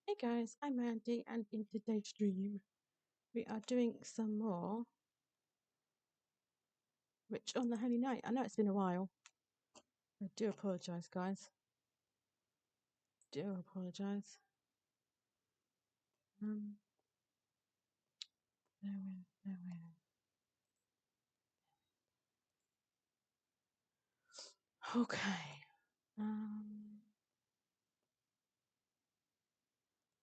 Hey guys, I'm Mandy, and in today's stream, we are doing some more Rich on the Holy Night. I know it's been a while. I do apologise, guys. Do apologise. There we Okay.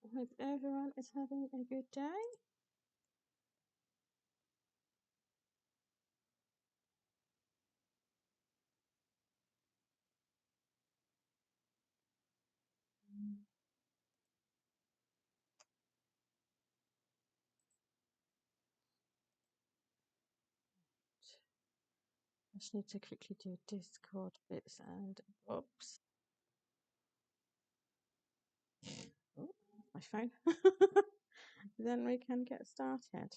I hope everyone is having a good day. I just need to quickly do Discord bits and bobs. Oh, my phone. Then we can get started.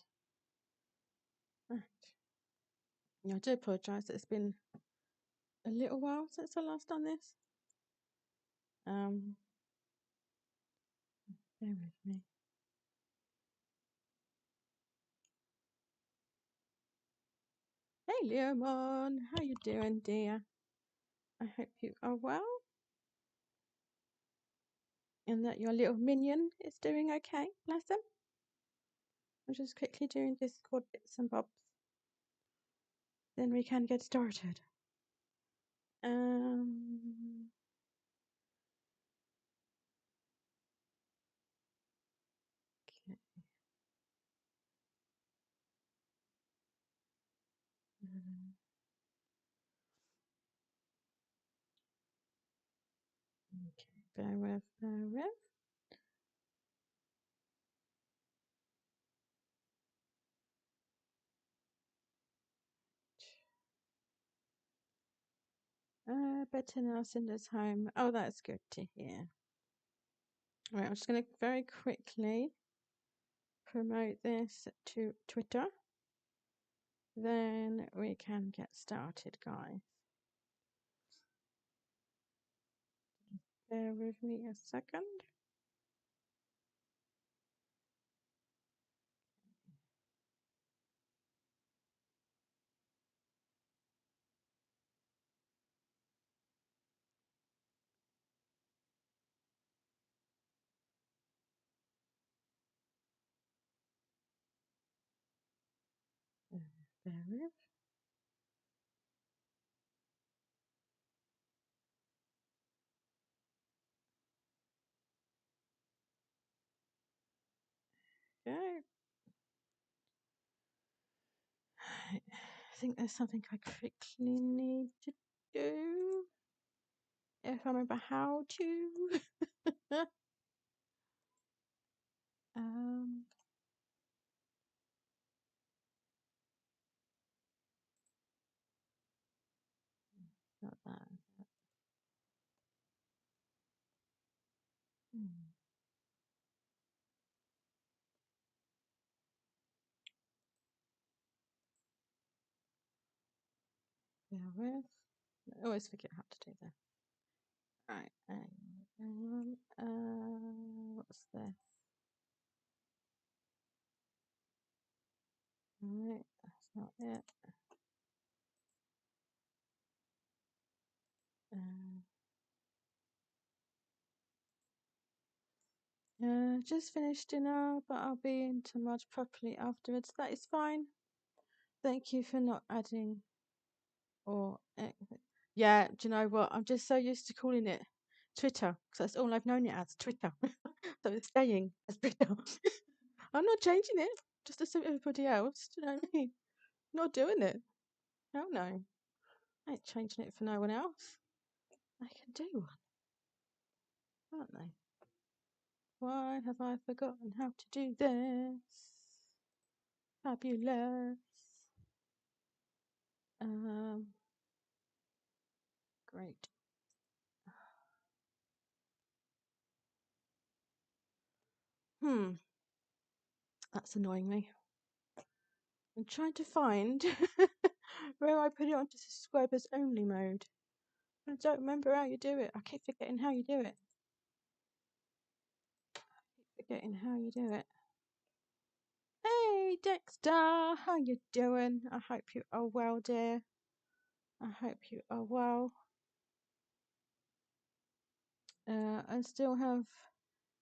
Right. Yeah, I do apologise. It's been a little while since I last done this. Bear with me. Hey Leomon, how you doing, dear? I hope you are well and that your little minion is doing okay. Bless him. I'm just quickly doing Discord bits and bobs. Then we can get started. Okay, bear with. Better now, Cinder's home. Oh, that's good to hear. Right, I'm just going to very quickly promote this to Twitter. Then we can get started, guys. Bear with me a second. Bear with. Okay. I think there's something I quickly need to do. If I remember how to. Not that. Bear with. I always forget how to do that. Right. What's this? Alright, that's not it. Just finished dinner, but I'll be into Mud properly afterwards. That is fine. Thank you for not adding or yeah. Do you know what? I'm just so used to calling it Twitter because that's all I've known it as, Twitter. So it's staying as Twitter. I'm not changing it just to suit everybody else. Do you know what I mean? Not doing it. Hell no. I ain't changing it for no one else. I can do one, can't they? Why have I forgotten how to do this? Fabulous. Great. That's annoying me. I'm trying to find where I put it onto subscribers only mode. I don't remember how you do it. I keep forgetting how you do it. I keep forgetting how you do it. Hey, Dexter, how you doing? I hope you are well, dear. I hope you are well. I still have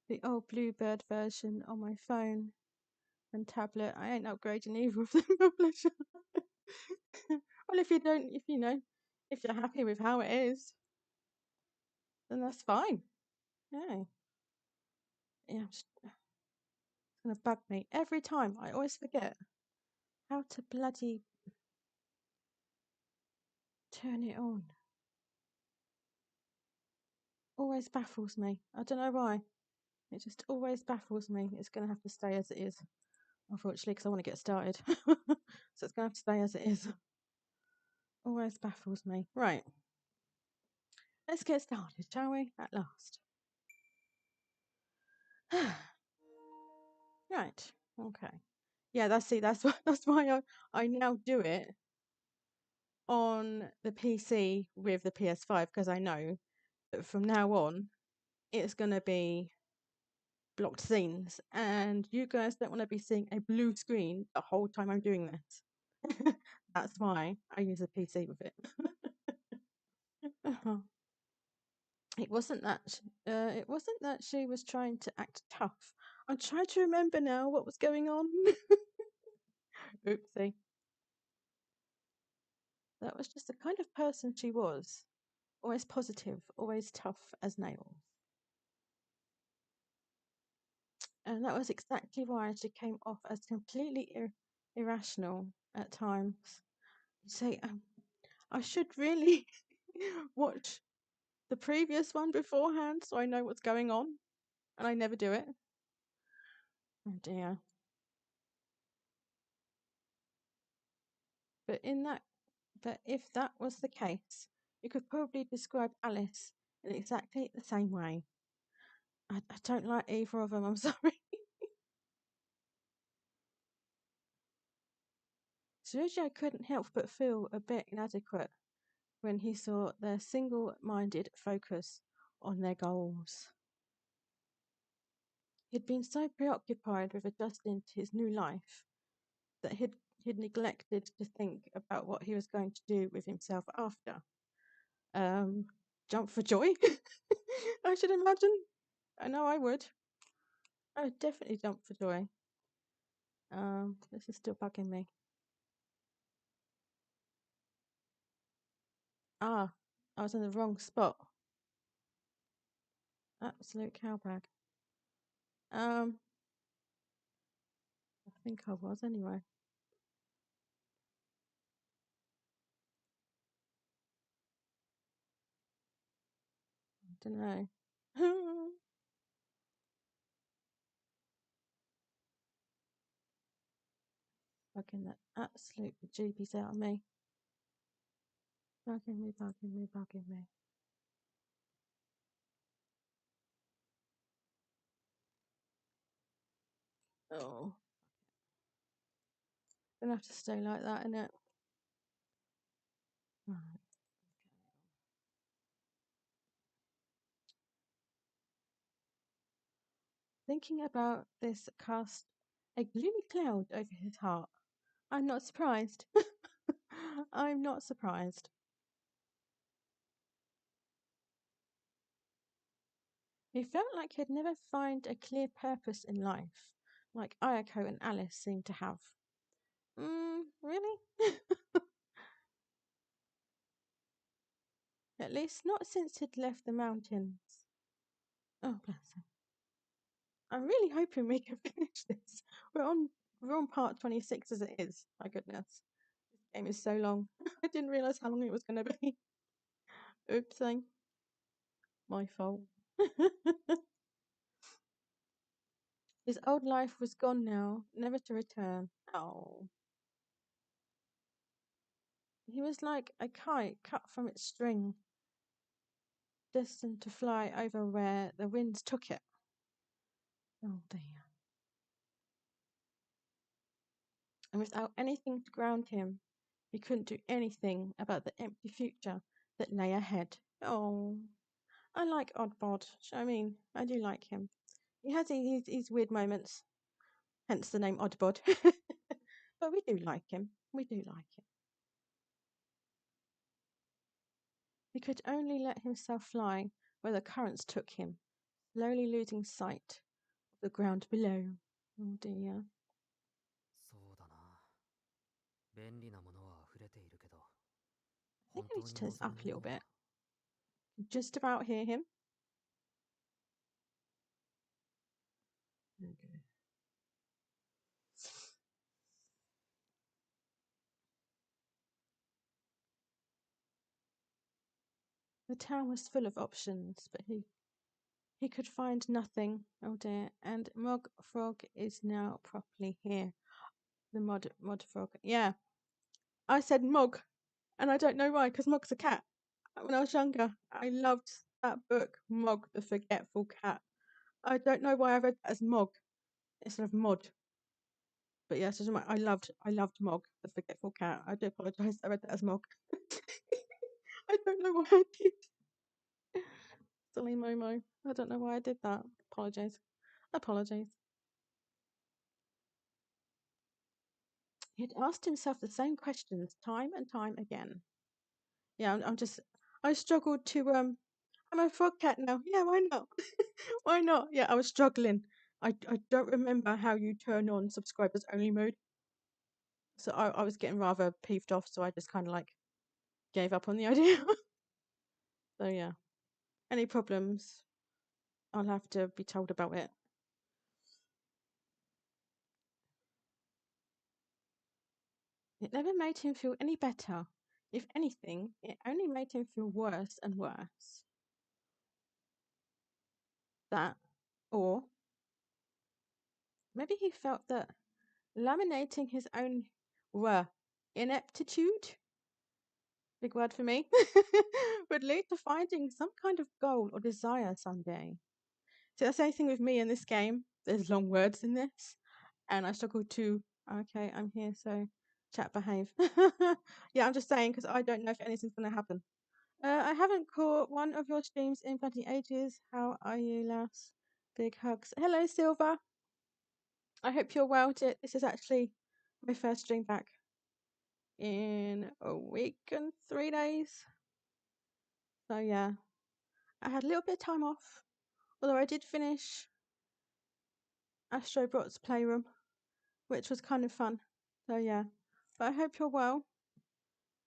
the old Bluebird version on my phone and tablet. I ain't upgrading either of them, no pleasure. Well, if you don't, if you know, if you're happy with how it is, then that's fine. Yeah, yeah. It's gonna bug me every time. I always forget how to bloody turn it on. Always baffles me. I don't know why. It just always baffles me. It's gonna have to stay as it is, unfortunately, because I want to get started. So it's gonna have to stay as it is. Always baffles me. Right. Let's get started, shall we? At last. Right. Okay. Yeah, that's why I now do it on the PC with the PS5, because I know that from now on it's gonna be blocked scenes, and you guys don't want to be seeing a blue screen the whole time I'm doing this. That's why I use a PC with it. It wasn't that it wasn't that she was trying to act tough. I'm trying to remember now what was going on. Oopsie. That was just the kind of person she was. Always positive, always tough as nails. And that was exactly why she came off as completely irrational at times. You say, I should really watch the previous one beforehand so I know what's going on, and I never do it. Oh dear. But if that was the case, you could probably describe Alice in exactly the same way. I don't like either of them, I'm sorry. Sergio couldn't help but feel a bit inadequate when he saw their single-minded focus on their goals. He'd been so preoccupied with adjusting to his new life that he'd neglected to think about what he was going to do with himself after. Jump for joy, I should imagine. I know I would. I would definitely jump for joy. This is still bugging me. Ah, I was in the wrong spot. Absolute cowbag. I think I was anyway. I don't know. Bugging that absolute bejeebies out of me. Bugging me, bugging me, bugging me. Oh. Gonna have to stay like that, innit? Right. Thinking about this cast a gloomy cloud over his heart. I'm not surprised. I'm not surprised. He felt like he'd never find a clear purpose in life, like Ayako and Alice seemed to have. Really? At least not since he'd left the mountains. Oh, bless him. I'm really hoping we can finish this. We're on part 26 as it is. My goodness. This game is so long. I didn't realise how long it was going to be. Oopsie. My fault. His old life was gone now, never to return. Oh. He was like a kite cut from its string, destined to fly over where the winds took it. Oh dear. And without anything to ground him, he couldn't do anything about the empty future that lay ahead. Oh, I like Oddbod. I mean, I do like him. He has his weird moments, hence the name Oddbod. But we do like him. We do like him. He could only let himself fly where the currents took him, slowly losing sight of the ground below. Oh dear. そうだな。便利なものは溢れているけど、 I 本 think I 当 need to に turn this 望 up む a も little の bit. は Just about hear him. Okay. The town was full of options, but he could find nothing. Oh dear. And Mog Frog is now properly here. The mod frog. Yeah. I said Mog, and I don't know why, because Mog's a cat. When I was younger, I loved that book, Mog the Forgetful Cat. I don't know why I read that as Mog instead of Mod. But yes, I loved Mog the Forgetful Cat. I do apologise. I read that as Mog. I don't know why I did. Silly Momo. I don't know why I did that. Apologise. Apologise. He had asked himself the same questions time and time again. Yeah, I struggled to I'm a frog cat now. Yeah, why not? Why not? Yeah, I was struggling. I don't remember how you turn on subscribers only mode. So I was getting rather peeved off, so I just kind of like gave up on the idea. So yeah. Any problems, I'll have to be told about it. It never made him feel any better. If anything, it only made him feel worse and worse. That, or maybe he felt that laminating his own ineptitude, big word for me, would lead to finding some kind of goal or desire someday. So that's the same thing with me in this game. There's long words in this, and I struggle to. Okay, I'm here, so chat behave. Yeah, I'm just saying because I don't know if anything's going to happen. I haven't caught one of your streams in bloody ages. How are you, lass? Big hugs. Hello, Silver. I hope you're well. This is actually my first stream back in a week and 3 days. So yeah, I had a little bit of time off, although I did finish Astrobrot's Playroom, which was kind of fun. So yeah, but I hope you're well.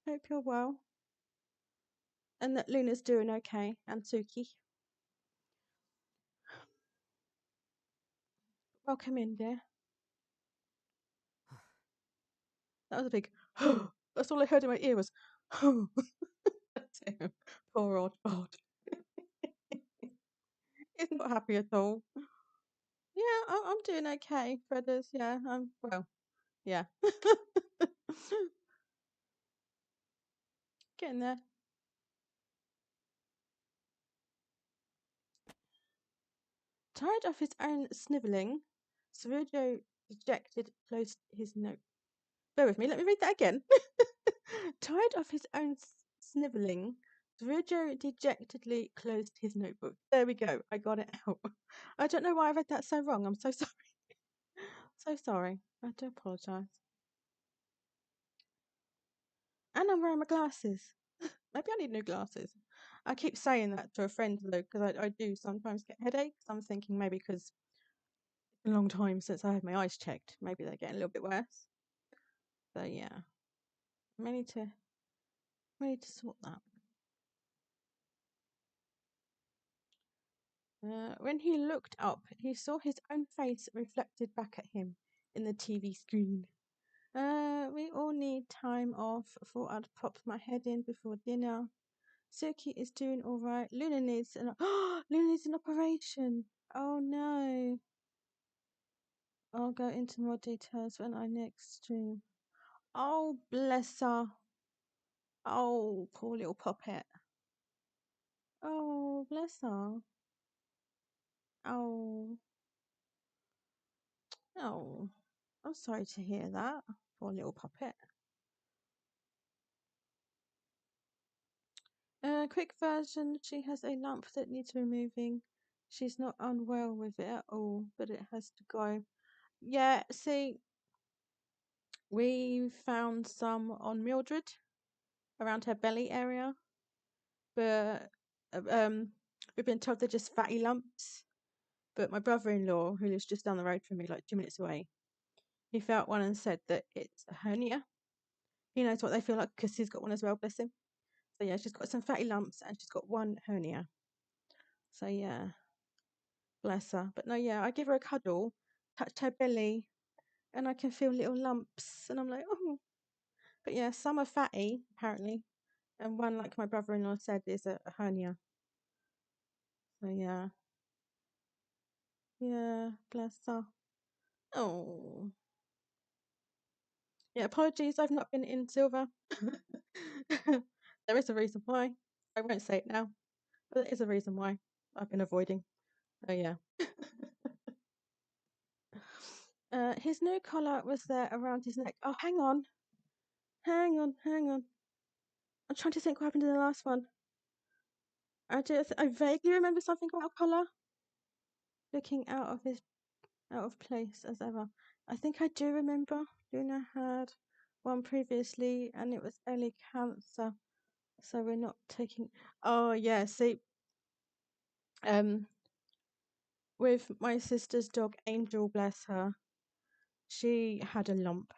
Hope you're well, and that Luna's doing okay, and Suki. Welcome in, dear. That was a big. That's all I heard in my ear was. Poor old God. He's not happy at all. Yeah, I'm doing okay, Fredders. Yeah, I'm well. Yeah. Getting there. Tired of his own snivelling, Sergio dejected closed his note. Bear with me, let me read that again. Tired of his own snivelling, Sergio dejectedly closed his notebook. There we go, I got it out. I don't know why I read that so wrong. I'm so sorry. So sorry. I do apologise. And I'm wearing my glasses. Maybe I need new glasses. I keep saying that to a friend though, because I do sometimes get headaches. I'm thinking maybe because it's a long time since I had my eyes checked. Maybe they're getting a little bit worse. So yeah, I need to sort that. When he looked up, he saw his own face reflected back at him in the TV screen. We all need time off. Thought I'd pop my head in before dinner. Suki is doing all right. Luna needs an operation. Oh no. I'll go into more details when I next stream. Oh bless her. Oh, poor little puppet. Oh, bless her. Oh. Oh. I'm sorry to hear that. Poor little puppet. Quick version, she has a lump that needs removing. She's not unwell with it at all, but it has to go. Yeah, see, we found some on Mildred around her belly area, but we've been told they're just fatty lumps. But my brother-in-law, who lives just down the road from me, like 2 minutes away, he felt one and said that it's a hernia. He knows what they feel like because he's got one as well, bless him. So yeah, she's got some fatty lumps and she's got one hernia. So yeah, bless her. But no, yeah, I give her a cuddle, touch her belly, and I can feel little lumps, and I'm like, oh. But yeah, some are fatty apparently, and one, like my brother-in-law said, is a hernia. So yeah, yeah, bless her. Oh, yeah. Apologies, I've not been in silver. There is a reason why. I won't say it now, but there is a reason why I've been avoiding. Oh yeah. His new collar was there around his neck. Oh, hang on. I'm trying to think what happened in the last one. I vaguely remember something about a collar looking out of place as ever. I think I do remember Luna had one previously and it was early cancer. So we're not taking. Oh yeah, see, with my sister's dog Angel, bless her, she had a lump,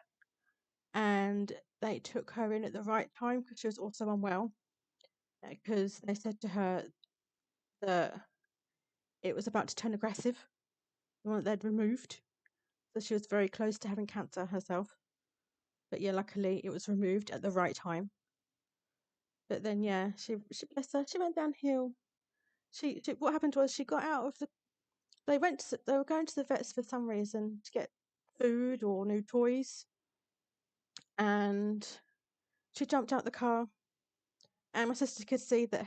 and they took her in at the right time because she was also unwell. Because they said to her that it was about to turn aggressive, the one that they'd removed. So she was very close to having cancer herself. But yeah, luckily it was removed at the right time. But then yeah, she bless her, she went downhill. She what happened was she got out of the. They were going to the vets for some reason to get food or new toys, and she jumped out the car, and my sister could see that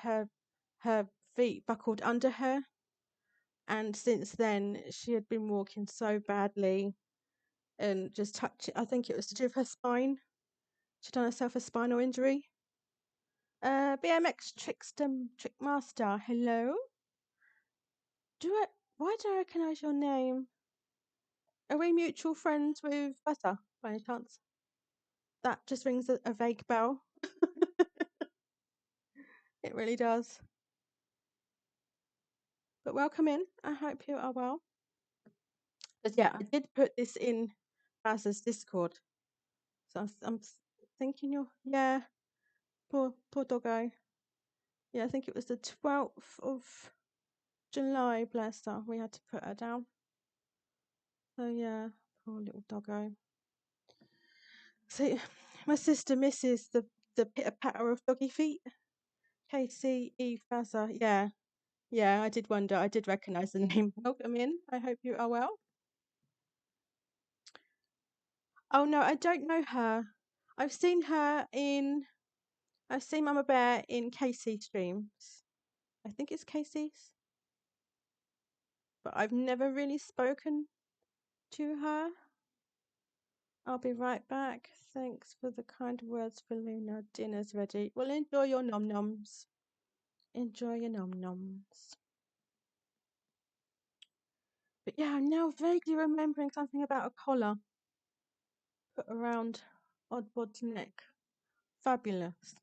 her feet buckled under her, and since then she had been walking so badly and just touch. I think it was to do with her spine. She'd done herself a spinal injury. BMX Trickmaster, hello. Why do I recognise your name? Are we mutual friends with Butter by any chance? That just rings a vague bell. It really does. But welcome in. I hope you are well. But yeah, I did put this in Baz's Discord. So I'm thinking yeah, poor doggo. Yeah, I think it was the 12th of July, bless her. We had to put her down. So yeah, poor little doggo. See, my sister misses the pitter patter of doggy feet. Casey E. Fazza. Yeah, I did wonder. I did recognise the name. Welcome in. I hope you are well. Oh no, I don't know her. I've seen Mama Bear in Casey streams. I think it's Casey's. But I've never really spoken to her. I'll be right back. Thanks for the kind words for Luna. Dinner's ready. Well, enjoy your nom noms. Enjoy your nom noms. But yeah, I'm now vaguely remembering something about a collar put around Oddbod's neck. Fabulous.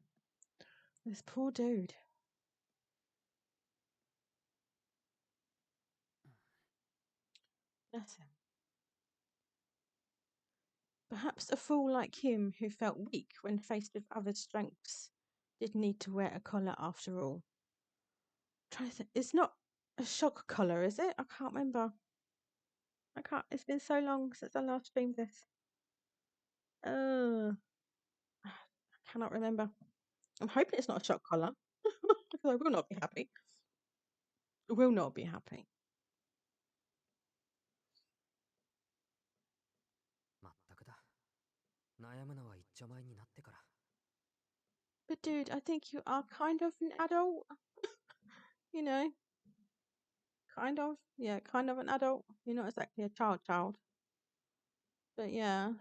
This poor dude. Bless him. Perhaps a fool like him who felt weak when faced with other strengths did need to wear a collar after all. Trying to think. It's not a shock collar, is it? I can't remember. It's been so long since I last streamed this. I cannot remember. I'm hoping it's not a shock collar because I will not be happy. I will not be happy. まったくだ。悩むのは一丁前になってから。But dude, I think you are kind of an adult. You know, kind of. Yeah, kind of an adult. You're not exactly a child. But yeah.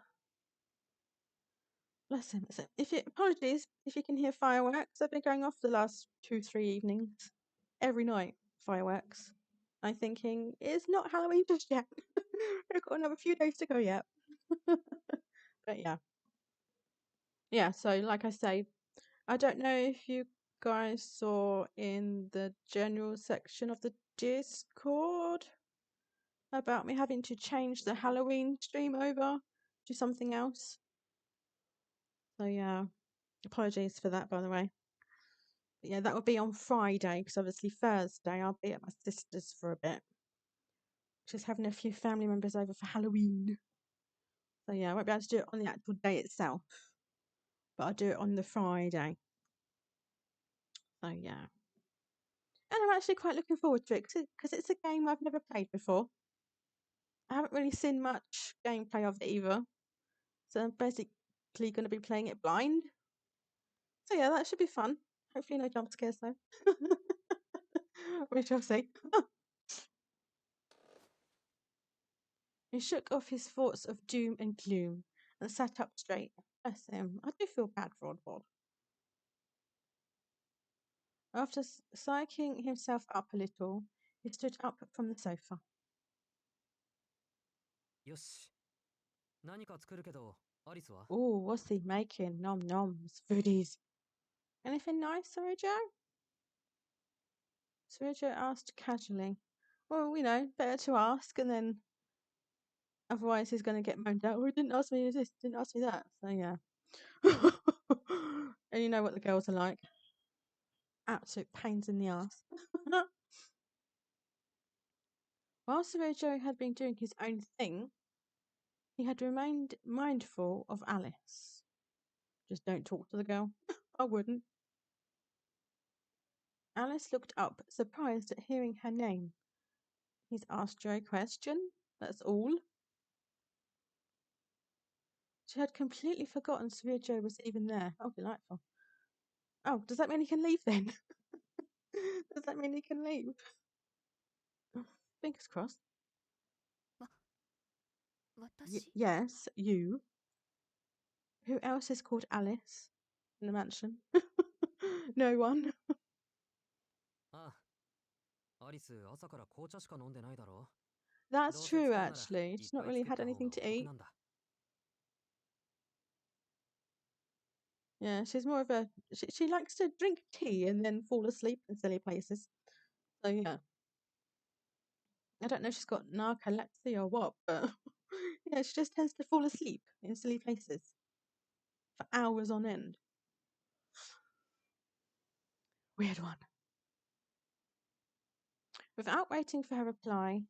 Bless him. So apologies if you can hear fireworks. They've been going off the last 2-3 evenings. Every night, fireworks. I'm thinking, it's not Halloween just yet. We've got another few days to go yet. But yeah. Yeah, so like I say, I don't know if you guys saw in the general section of the Discord about me having to change the Halloween stream over to something else. So yeah, apologies for that, by the way. But yeah, that will be on Friday because obviously Thursday I'll be at my sister's for a bit. Just having a few family members over for Halloween. So yeah, I won't be able to do it on the actual day itself, but I'll do it on the Friday. So yeah. And I'm actually quite looking forward to it because it's a game I've never played before. I haven't really seen much gameplay of it either. So I'm basically going to be playing it blind. So yeah, that should be fun. Hopefully no jump scares though. We shall see. He shook off his thoughts of doom and gloom and sat up straight. Bless him. I do feel bad for Oddbod. After psyching himself up a little, he stood up from the sofa. よし。何か作るけど、アリスは Oh, what's he making? Nom noms, foodies. Anything nice, Sorojo? Sorojo asked casually. Well, you know, better to ask, and then otherwise he's going to get moaned out. Oh, he didn't ask me this, didn't ask me that. So yeah. And you know what the girls are like. Absolute pains in the ass. While Sorojo had been doing his own thing, he had remained mindful of Alice. Just don't talk to the girl. I wouldn't. Alice looked up, surprised at hearing her name. He's asked you a question, that's all. She had completely forgotten Sorojo was even there. Oh, delightful. Oh, does that mean he can leave then? Does that mean he can leave? Fingers crossed. Yes, you. Who else is called Alice in the mansion? No one. ああ。アリス、朝から紅茶しか飲んでないだろ That's どうせ true, 作るなら actually. いっ She's not ぱい really 作っ had た方 anything が to お得 eat. なんだ。Yeah, she's more of a. She likes to drink tea and then fall asleep in silly places. So, yeah. I don't know if she's got narcolepsy or what, but yeah, she just tends to fall asleep in silly places for hours on end. Weird one. Without waiting for her reply,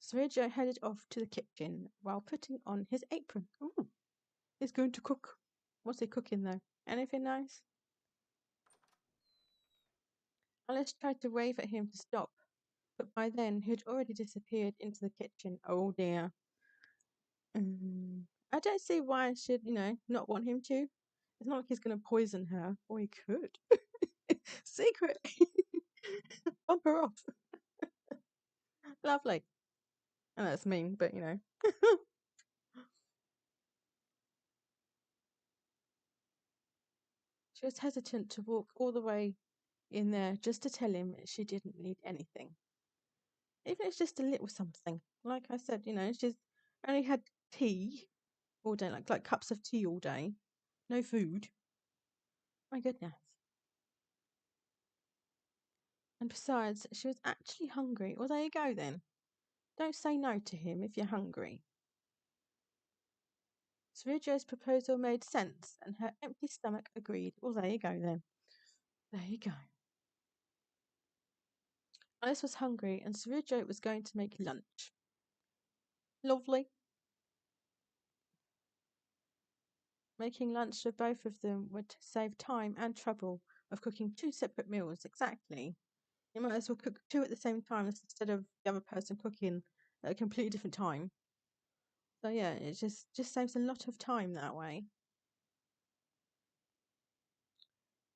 Sorojo headed off to the kitchen while putting on his apron. Ooh, he's going to cook. What's he cooking though? Anything nice? Alice tried to wave at him to stop, but by then he had already disappeared into the kitchen. Oh dear. I don't see why I should, not want him to. It's not like he's going to poison her, or he could. Secretly. Bump her off. Lovely. And that's mean, but She was hesitant to walk all the way in there just to tell him she didn't need anything. Even if it's just a little something. Like I said, she's only had tea all day, like cups of tea all day. No food. My goodness. And besides, she was actually hungry. Well, there you go then. Don't say no to him if you're hungry. Sorojo's proposal made sense, and her empty stomach agreed. Well, there you go then. There you go. Alice was hungry, and Sorojo was going to make lunch. Lovely. Making lunch for both of them would save time and trouble of cooking two separate meals. Exactly. You might as well cook two at the same time instead of the other person cooking at a completely different time. So yeah, it just saves a lot of time that way.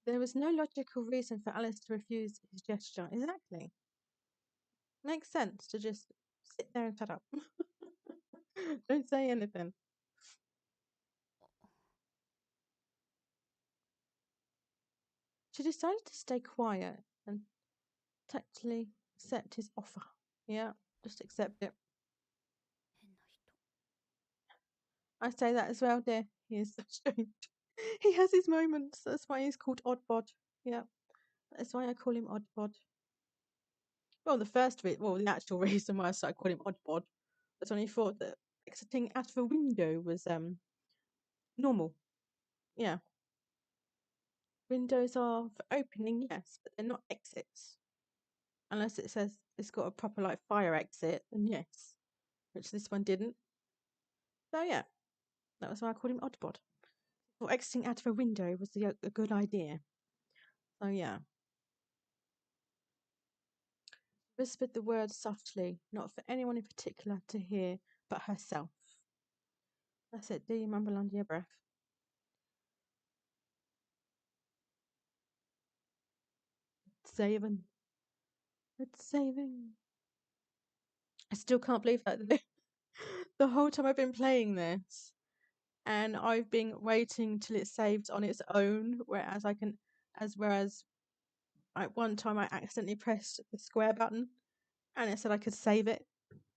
There was no logical reason for Alice to refuse his gesture. Exactly. Makes sense to just sit there and shut up. Don't say anything. She decided to stay quiet and tactfully accept his offer. Yeah, just accept it. 変な人。 I say that as well, dear. He is so strange. He has his moments. That's why he's called Oddbod. Yeah, that's why I call him Oddbod. Well, the actual reason why I started calling him Oddbod was when he thought that exiting out of a window was normal. Yeah, windows are for opening, yes, but they're not exits. Unless it says it's got a proper like fire exit, then yes, which this one didn't. So yeah, that was why I called him Oddbod. Well, exiting out of a window was a good idea. So yeah. Whispered the words softly, not for anyone in particular to hear, but herself. That's it. Do you mumble under your breath? It's saving. It's saving. I still can't believe that. The whole time I've been playing this, and I've been waiting till it saves on its own, whereas at one time I accidentally pressed the square button, and it said I could save it.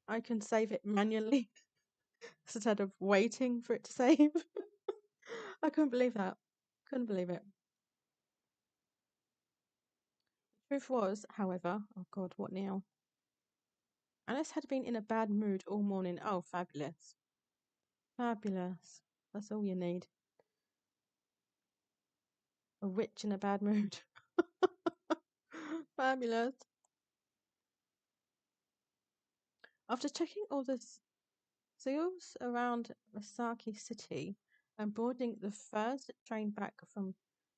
I can save it manually instead of waiting for it to save. I couldn't believe that. Couldn't believe it. Truth was, however, oh God, what now? Alice had been in a bad mood all morning. Oh, fabulous. Fabulous. That's all you need. A witch in a bad mood. Fabulous. After checking all the seals around Masaki City and boarding the first train back from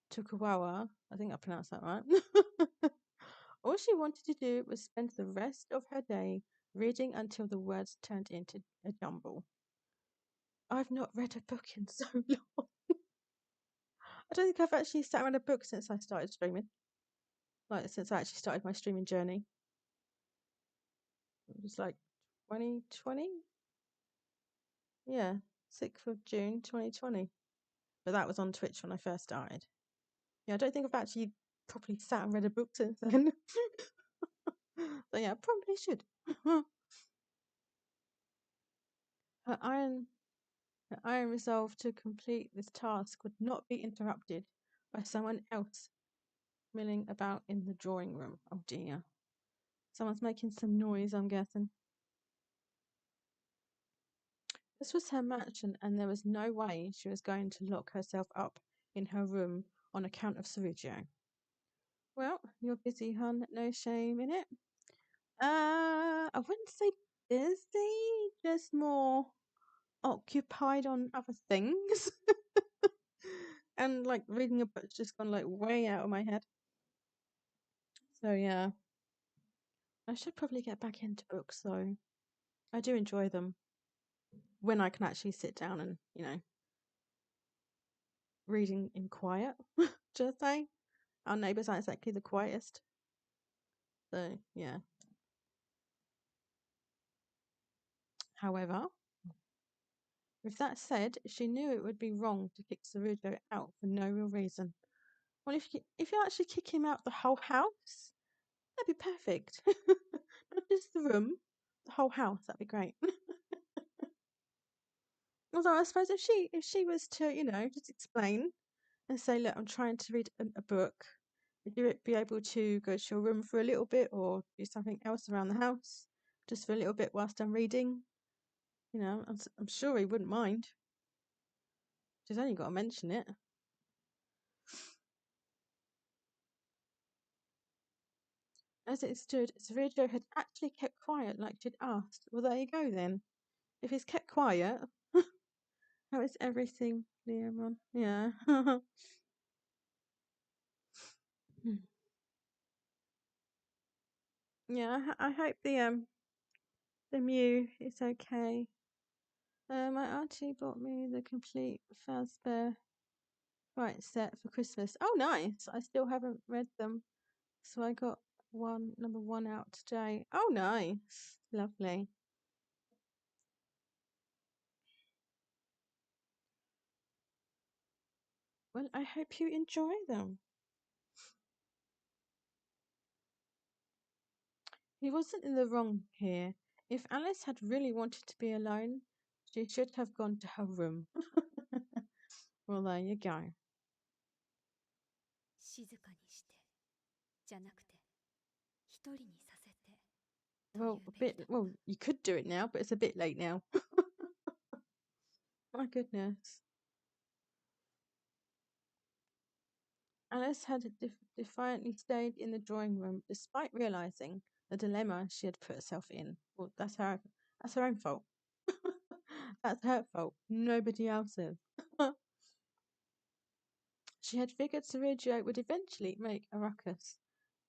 Tokugawa, I think I pronounced that right. All she wanted to do was spend the rest of her day reading until the words turned into a jumble. I've not read a book in so long. I don't think I've actually sat around a book since I started streaming. Like, since I actually started my streaming journey. It was like 2020? Yeah, 6th of June 2020. But that was on Twitch when I first started. Yeah, I don't think I've actually properly sat and read a book since then. So yeah, I probably should. Her iron resolve to complete this task would not be interrupted by someone else milling about in the drawing room. Oh dear. Someone's making some noise, I'm guessing. This was her mansion, and there was no way she was going to lock herself up in her room on account of Sergio. Well, you're busy, hun. No shame in it. I wouldn't say busy, just more occupied on other things. And like reading a book's just gone like way out of my head. So yeah. I should probably get back into books though. I do enjoy them when I can actually sit down and, reading in quiet. Just say. Our neighbours aren't exactly the quietest. So yeah. However, with that said, she knew it would be wrong to kick Sarujo out for no real reason. Well, if you actually kick him out the whole house, that'd be perfect. Not just the room, the whole house. That'd be great. Although I suppose if she was to just explain and say, look, I'm trying to read a book. Would you be able to go to your room for a little bit or do something else around the house just for a little bit whilst I'm reading? I'm sure he wouldn't mind. She's only got to mention it. As it stood, Sergio had actually kept quiet like she'd asked. Well, there you go then. If he's kept quiet, how is everything, Leomon? Yeah. Yeah, I hope the Mew is okay. My auntie bought me the complete Fazbear Fright set for Christmas. Oh, nice! I still haven't read them, so I got number one out today. Oh, nice, lovely. Well, I hope you enjoy them. He wasn't in the wrong here. If Alice had really wanted to be alone, she should have gone to her room. Well, there you go. 静かにしてじゃなくて一人にさせてという Well, べきだった well, you could do it now, but it's a bit late now. My goodness. Alice had defiantly stayed in the drawing room despite realizing the dilemma she had put herself in. Well, that's her own fault. That's her fault, nobody else's. She had figured Sergio would eventually make a ruckus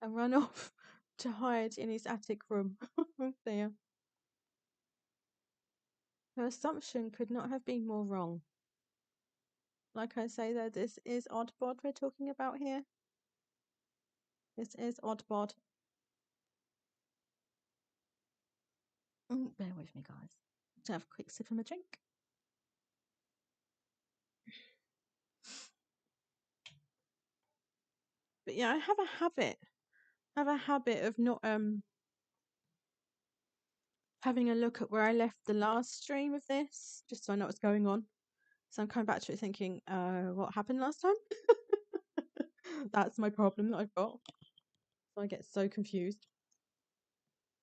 and run off to hide in his attic room. There. Her assumption could not have been more wrong. Like I say, though, this is Oddbod we're talking about here. This is Oddbod. Bear with me, guys. To have a quick sip of my drink. But yeah, I have a habit of not having a look at where I left the last stream of this, just so I know what's going on. So I'm coming back to it thinking, what happened last time? That's my problem that I've got. So I get so confused.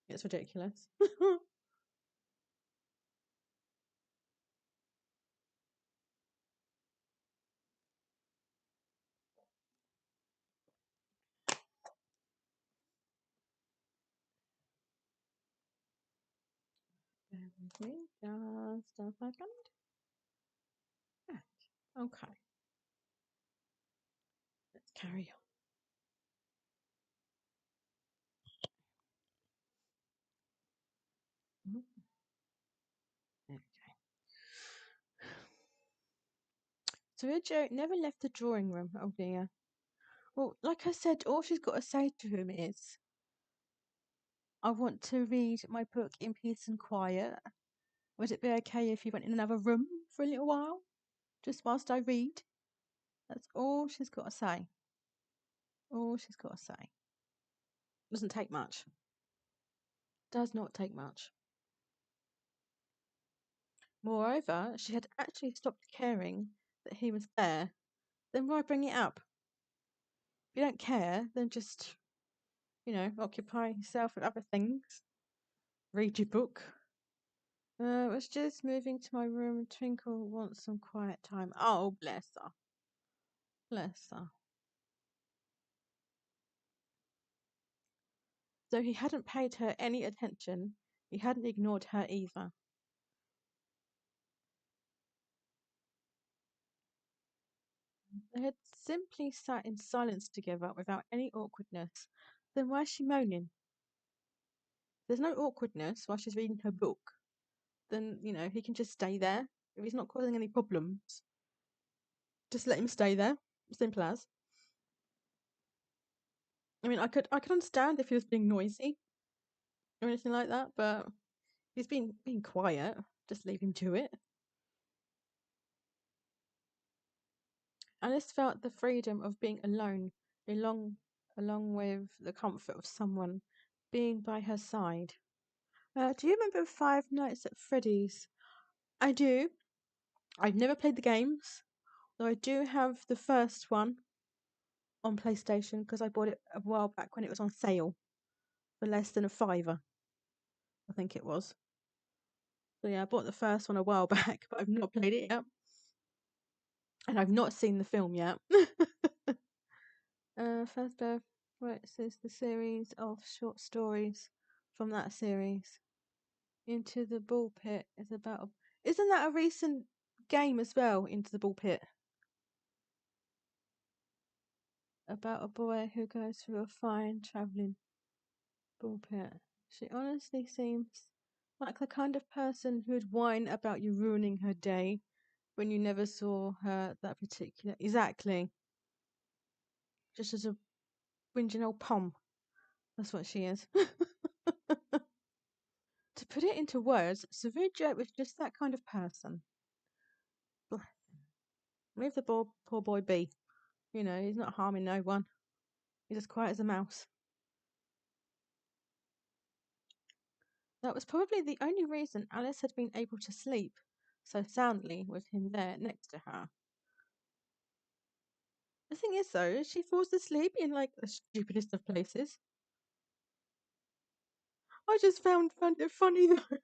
It's ridiculous. Bear with me just a second. Right. Okay. Let's carry on. Okay. Sergio never left the drawing room. Oh dear. Well, like I said, all she's got to say to him is, I want to read my book in peace and quiet. Would it be okay if you went in another room for a little while? Just whilst I read? That's all she's got to say. All she's got to say. Doesn't take much. Does not take much. Moreover, she had actually stopped caring that he was there. Then why bring it up? If you don't care, then just, occupy yourself with other things. Read your book. I was just moving to my room. Twinkle wants some quiet time. Oh, bless her. Bless her. Though he hadn't paid her any attention, he hadn't ignored her either. They had simply sat in silence together without any awkwardness. Then why is she moaning? There's no awkwardness while she's reading her book. Then, he can just stay there. If he's not causing any problems, just let him stay there. Simple as. I mean, I could understand if he was being noisy or anything like that, but he's being quiet. Just leave him to it. Alice felt the freedom of being alone, along with the comfort of someone being by her side. Do you remember Five Nights at Freddy's? I do. I've never played the games, though I do have the first one on PlayStation because I bought it a while back when it was on sale for less than £5, I think it was. So yeah, I bought the first one a while back, but I've not played it yet. And I've not seen the film yet. First Birth, right, it says the series of short stories from that series. Into the Ball Pit is about... Isn't that a recent game as well, Into the Ball Pit? About a boy who goes through a fine travelling ball pit. She honestly seems like the kind of person who'd whine about you ruining her day when you never saw her that particular... Exactly. Just as a whinging old pom. That's what she is. To put it into words, Sergio was just that kind of person. Bless him. Leave the poor boy be. He's not harming no one. He's as quiet as a mouse. That was probably the only reason Alice had been able to sleep so soundly with him there next to her. The thing is, though, she falls asleep in like the stupidest of places. I just found it funny though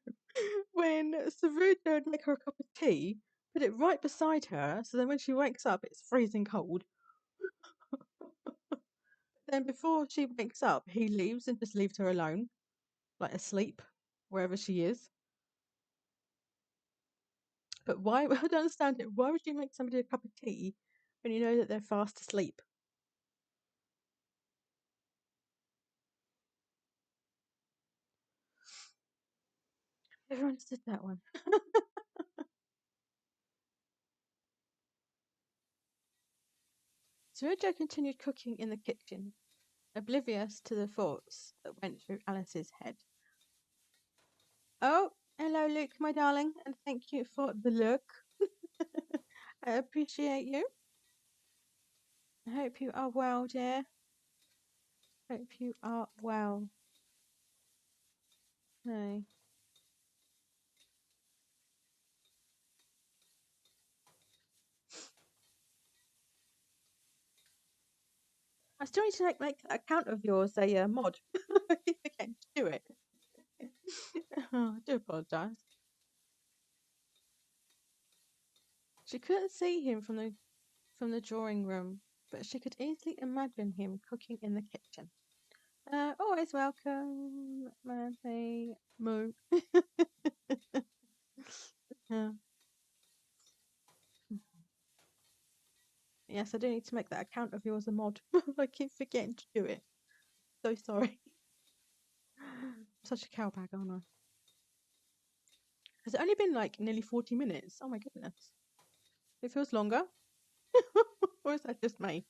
when Saruja would make her a cup of tea, put it right beside her, so then when she wakes up, it's freezing cold. Then before she wakes up, he leaves and just leaves her alone, like asleep, wherever she is. But why? I don't understand it. Why would you make somebody a cup of tea when you know that they're fast asleep? Never understood that one. Saruja continued cooking in the kitchen, oblivious to the thoughts that went through Alice's head. Oh, hello, Luke, my darling, and thank you for the look. I appreciate you. I hope you are well, dear. Hope you are well. No. I still need to make that account of yours a mod. I keep forgetting to do it. Oh, I do apologise. She couldn't see him from the drawing room, but she could easily imagine him cooking in the kitchen. Always welcome, Mandy Moo. Yeah. Yes, I do need to make that account of yours a mod. I keep forgetting to do it. So sorry. Such a cowbag, aren't I? Has it only been like nearly 40 minutes? Oh my goodness. It feels longer. Or is that just me?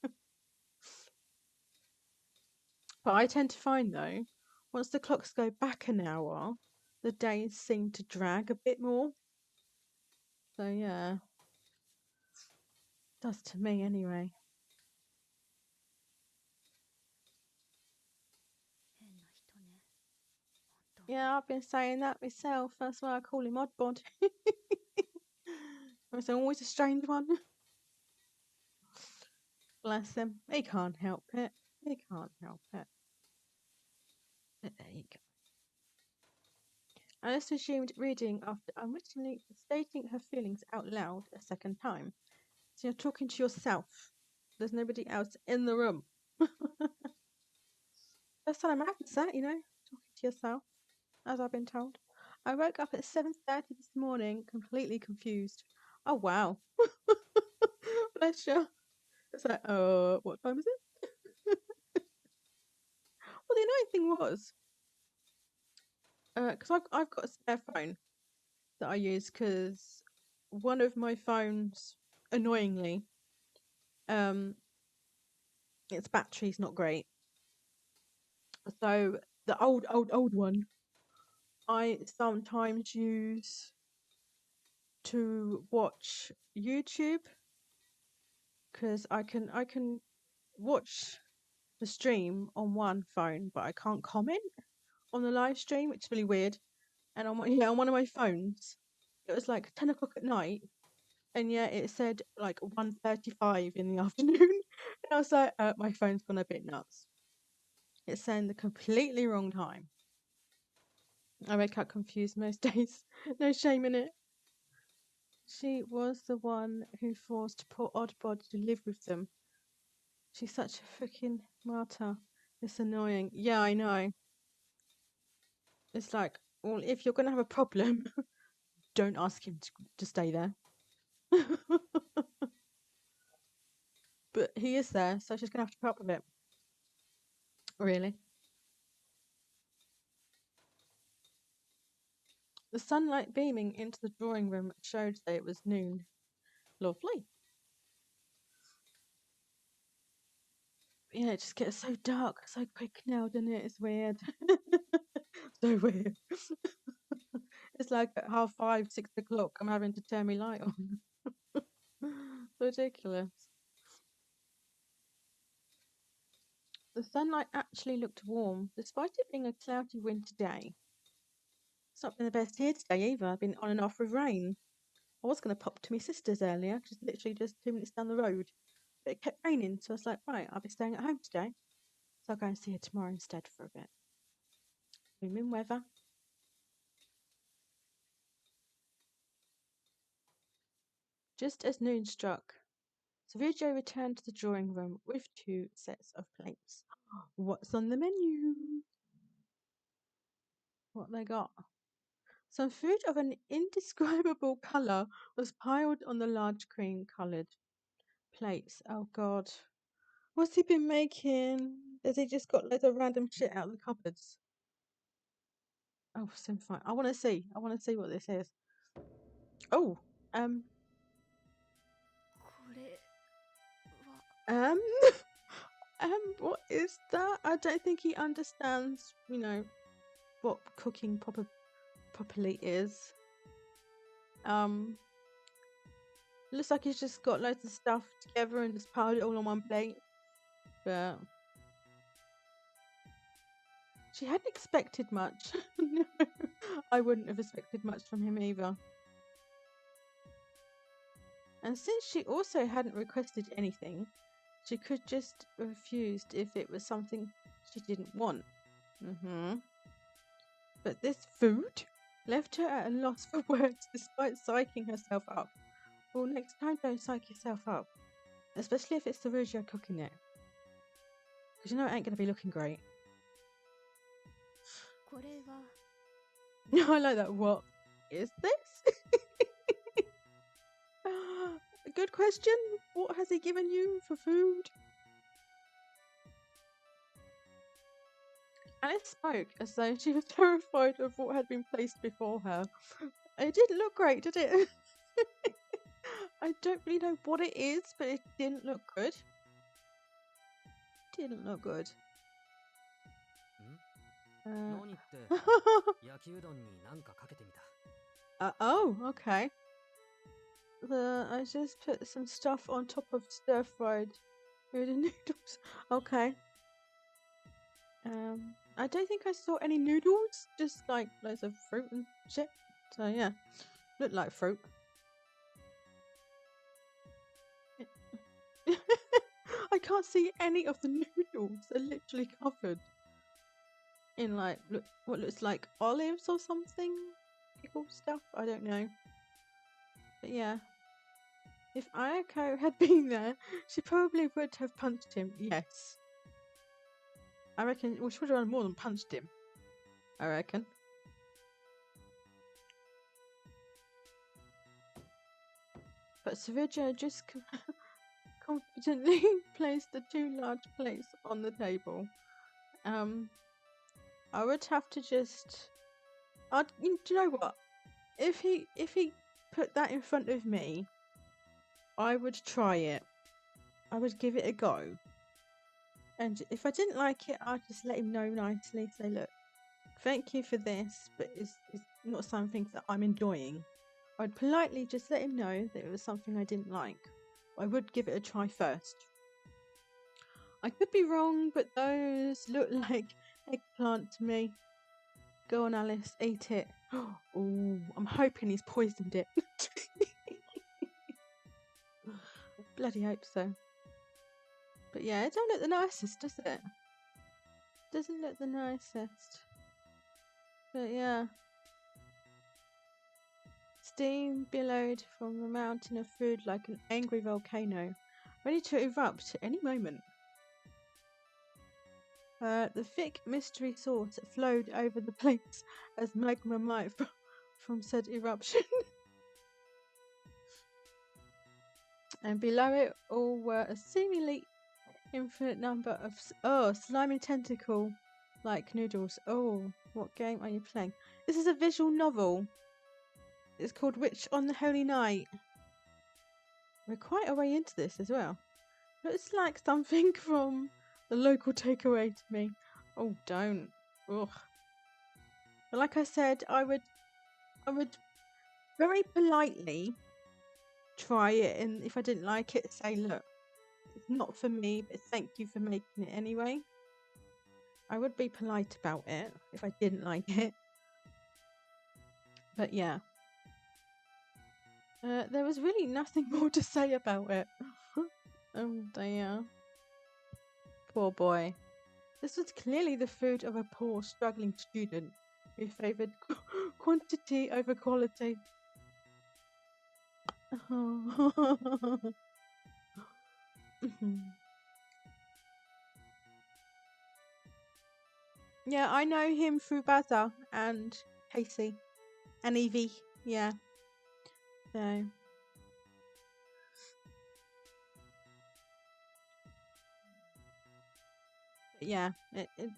But I tend to find though, once the clocks go back an hour, the days seem to drag a bit more. So yeah. Does to me anyway. Yeah, I've been saying that myself. That's why I call him Oddbod. It's always a strange one. Bless him. He can't help it. He can't help it. But there you go. Alice resumed reading after unwittingly stating her feelings out loud a second time. So you're talking to yourself. There's nobody else in the room. First time I've had that, talking to yourself, as I've been told. I woke up at 7:30 this morning, completely confused. Oh wow. Bless you. It's like, what time is it? Well, the annoying thing was, because I've got a spare phone that I use because one of my phones, annoyingly, its battery's not great. So the old one, I sometimes use to watch YouTube because I can watch the stream on one phone, but I can't comment on the live stream, which is really weird. And on one of my phones, it was like 10 o'clock at night, and yeah, it said like 1:35 in the afternoon, and I was like, my phone's gone a bit nuts. It's saying the completely wrong time. I wake up confused most days. No shame in it. She was the one who forced poor Oddbod to live with them. She's such a freaking martyr. It's annoying. Yeah, I know. It's like, well, if you're gonna have a problem, don't ask him to stay there. But he is there, so she's gonna have to put up with it. Really. The sunlight beaming into the drawing room showed that it was noon. Lovely. Yeah, it just gets so dark so quick now, doesn't it? It's weird. So weird. It's like at 5:30, 6 o'clock, I'm having to turn my light on. Ridiculous. The sunlight actually looked warm, despite it being a cloudy winter day. It's not been the best here today either. I've been on and off with rain. I was going to pop to my sister's earlier, just 2 minutes down the road. But it kept raining, so I was like, right, I'll be staying at home today. So I'll go and see her tomorrow instead for a bit. Blooming weather. Just as noon struck, Sergio returned to the drawing room with 2 sets of plates. What's on the menu? What they got? Some food of an indescribable colour was piled on the large cream-coloured plates. Oh God. What's he been making? Has he just got loads of random shit out of the cupboards? Oh, so fine. I want to see. I want to see what this is. Oh, これは um, what is that? I don't think he understands, what cooking properly is. Looks like he's just got loads of stuff together and just piled it all on one plate. But she hadn't expected much. No, I wouldn't have expected much from him either. And since she also hadn't requested anything, she could just refused if it was something she didn't want. But this food left her at a loss for words despite psyching herself up. Well, next time don't psych yourself up. Especially if it's Sergio cooking it. Because you know it ain't going to be looking great. これは I like that. What is this? Good question. What has he given you for food? Alice spoke as though she was terrified of what had been placed before her. It didn't look great, did it? I don't really know what it is, but it didn't look good. Didn't look good. 何って焼きうどんになんかかけてみた。Oh, okay. I just put some stuff on top of stir-fried food and noodles. Okay. I don't think I saw any noodles, just like loads of fruit and shit. So yeah, looked like fruit. I can't see any of the noodles. They're literally covered in what looks like olives or something. Pickle stuff. I don't know. But yeah, if Ayako had been there, she probably would have punched him. Yes. I reckon. Well, she would have done more than punched him. I reckon. But Sergio just confidently placed the 2 large plates on the table. I would have to just. Do you know what? If he put that in front of me, I would try it. I would give it a go. And if I didn't like it, I'd just let him know nicely. Say, look, thank you for this, but it's not something that I'm enjoying. I'd politely just let him know that it was something I didn't like. I would give it a try first. I could be wrong, but those look like eggplant to me. Go on, Alice, eat it. Oh, I'm hoping he's poisoned it. Bloody hope so. But yeah, it don't look the nicest, does it? Doesn't look the nicest. But yeah. Steam billowed from the mountain of food like an angry volcano, ready to erupt at any moment. The thick mystery sauce flowed over the plates as magma might from said eruption. And below it all were a seemingly infinite number of slimy tentacle like noodles. Oh, what game are you playing? This is a visual novel. It's called Witch on the Holy Night. We're quite a way into this as well. Looks like something from the local takeaway to me. Oh, don't. Ugh. But like I said, I would very politely try it, and if I didn't like it, say, look, it's not for me, but thank you for making it anyway. I would be polite about it if I didn't like it. But yeah. There was really nothing more to say about it. Oh dear. Poor boy. This was clearly the food of a poor, struggling student who favoured quantity over quality. Yeah, I know him through Baza and Casey and Evie. Yeah. So. Yeah,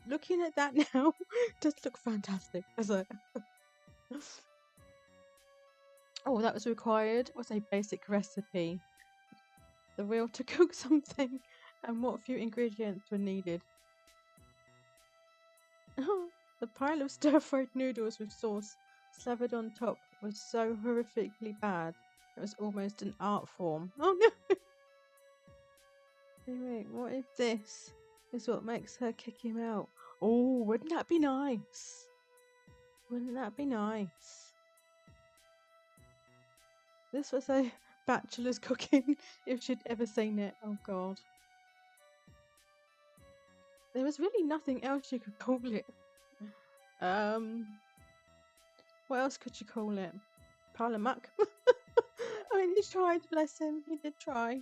looking at that now does look fantastic, does it? Oh, that was required was a basic recipe. The will to cook something and what few ingredients were needed. The pile of stir-fried noodles with sauce slathered on top was so horrifically bad it was almost an art form. Oh no! Wait, what is this? Is what makes her kick him out. Oh, wouldn't that be nice? Wouldn't that be nice? This was a bachelor's cooking, if she'd ever seen it. Oh god. There was really nothing else you could call it. What else could you call it? Pile of muck? I mean, he tried, bless him. He did try.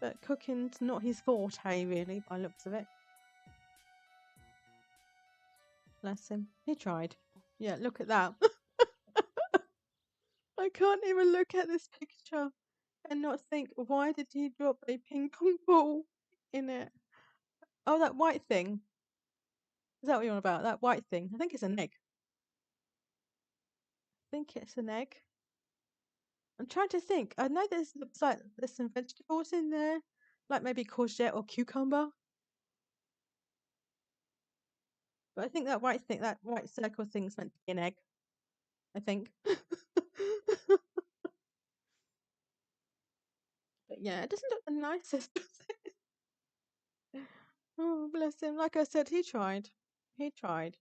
But cooking's not his forte, really, by looks of it. Bless him. He tried. Yeah, look at that. I can't even look at this picture and not think, why did he drop a ping pong ball in it? Oh, that white thing. Is that what you're on about? That white thing? I think it's an egg. I think it's an egg. I'm trying to think. I know looks like there's some vegetables in there, like maybe courgette or cucumber. But I think that white circle thing's meant to be an egg. I think. But yeah, it doesn't look the nicest, does it? Oh, bless him. Like I said, he tried. He tried.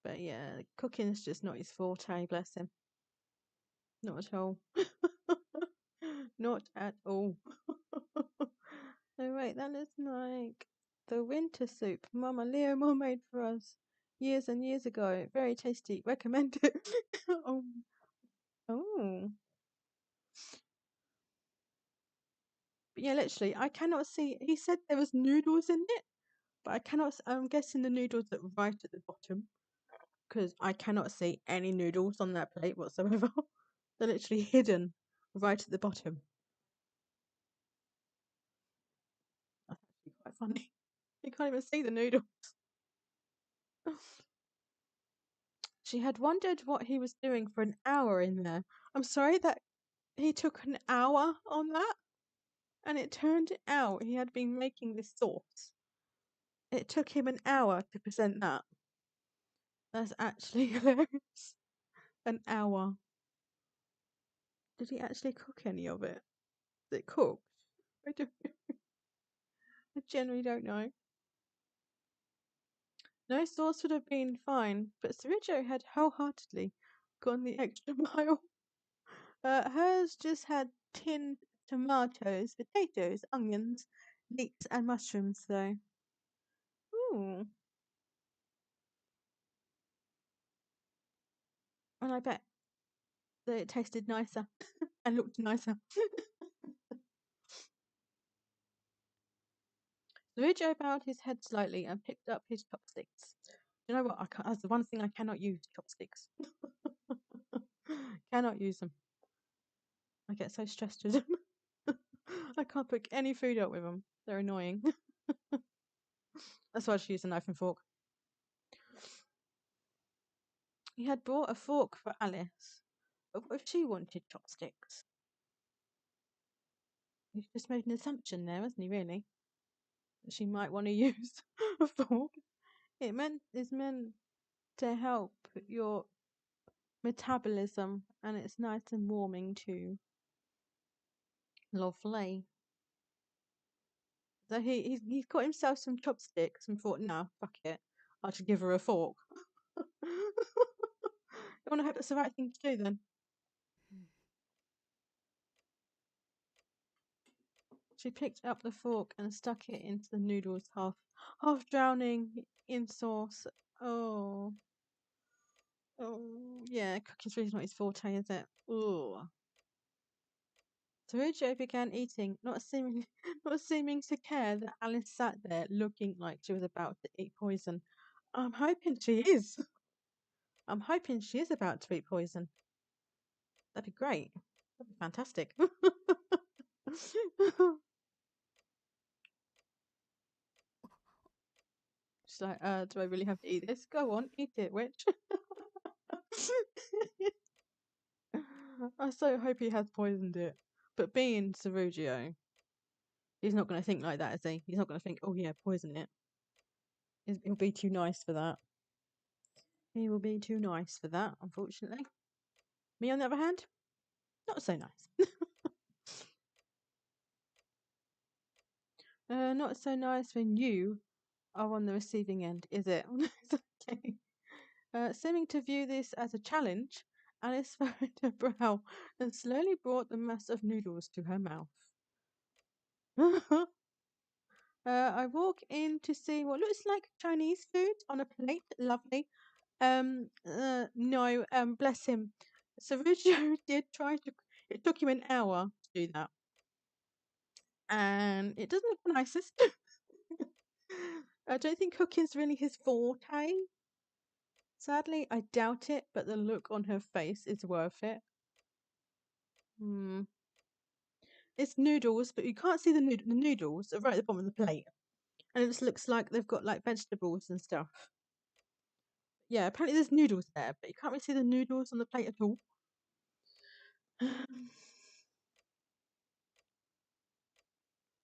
But yeah, cooking's just not his forte, bless him. Not at all. Not at all. Oh wait, that looks like the winter soup Mama Leo Mom made for us years and years ago. Very tasty. Recommend it. Oh. Oh. But yeah, literally, I cannot see. He said there was noodles in it, but I cannot. I'm guessing the noodles are right at the bottom because I cannot see any noodles on that plate whatsoever. They're literally hidden right at the bottom. That's actually quite funny. You can't even see the noodles. She had wondered what he was doing for an hour in there. I'm sorry that he took an hour on that, and it turned out he had been making this sauce. It took him an hour to present that. That's actually hilarious. An hour. Did he actually cook any of it? Is it cooked? I don't know. I generally don't know. No sauce would have been fine, but Surijo had wholeheartedly gone the extra mile. Hers just had tinned tomatoes, potatoes, onions, leeks, and mushrooms, though. Ooh. And I bet that it tasted nicer and looked nicer. Surijo bowed his head slightly and picked up his chopsticks. You know what? That's the one thing I cannot use, chopsticks. Cannot use them. I get so stressed with them. I can't pick any food up with them. They're annoying. That's why I just use a knife and fork. He had brought a fork for Alice, but what if she wanted chopsticks? He's just made an assumption there, hasn't he, really? That she might want to use a fork. It's meant to help your metabolism, and it's nice and warming too. Lovely. So he's got himself some chopsticks and thought, nah, fuck it, I should give her a fork. want to hope that's the right thing to do then. She picked up the fork and stuck it into the noodles, half drowning in sauce. Oh, yeah, cooking's really not his forte, is it? Oh. Sarujo began eating, not seeming to care that Alice sat there looking like she was about to eat poison. I'm hoping she is. I'm hoping she is about to eat poison. That'd be great. That'd be fantastic. She's like, do I really have to eat this? Go on, eat it, witch. I so hope he has poisoned it. But being Sarugio, he's not going to think like that, is he? He's not going to think, oh yeah, poison it. He'll be too nice for that. He will be too nice for that, unfortunately. Me, on the other hand, not so nice. Not so nice when you are on the receiving end, is it? Okay. Seeming to view this as a challenge, Alice furrowed her brow and slowly brought the mass of noodles to her mouth. I walk in to see what looks like Chinese food on a plate. Lovely. No, bless him. Sarujo did try to. It took him an hour to do that, and it doesn't look the nicest. I don't think cooking's really his forte. Sadly, I doubt it, but the look on her face is worth it. It's noodles, but you can't see the noodles are right at the bottom of the plate, and it just looks like they've got like vegetables and stuff. Yeah, apparently there's noodles there, but you can't really see the noodles on the plate at all.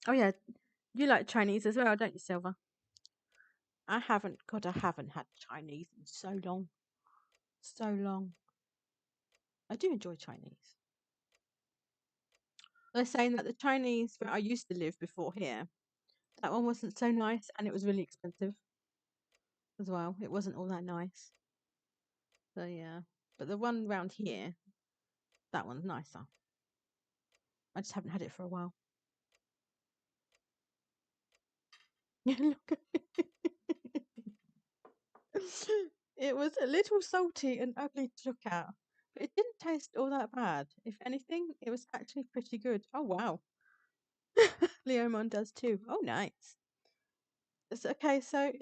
Oh yeah, you like Chinese as well, don't you, Silver? I haven't. God, I haven't had Chinese in so long. So long. I do enjoy Chinese. They're saying that the Chinese where I used to live before here, that one wasn't so nice, and it was really expensive as well. It wasn't all that nice. So yeah, but the one round here, that one's nicer. I just haven't had it for a while. Look at it. It was a little salty and ugly to look at, but it didn't taste all that bad. If anything, it was actually pretty good. Oh wow. Leomon does too. Oh nice. It's okay, so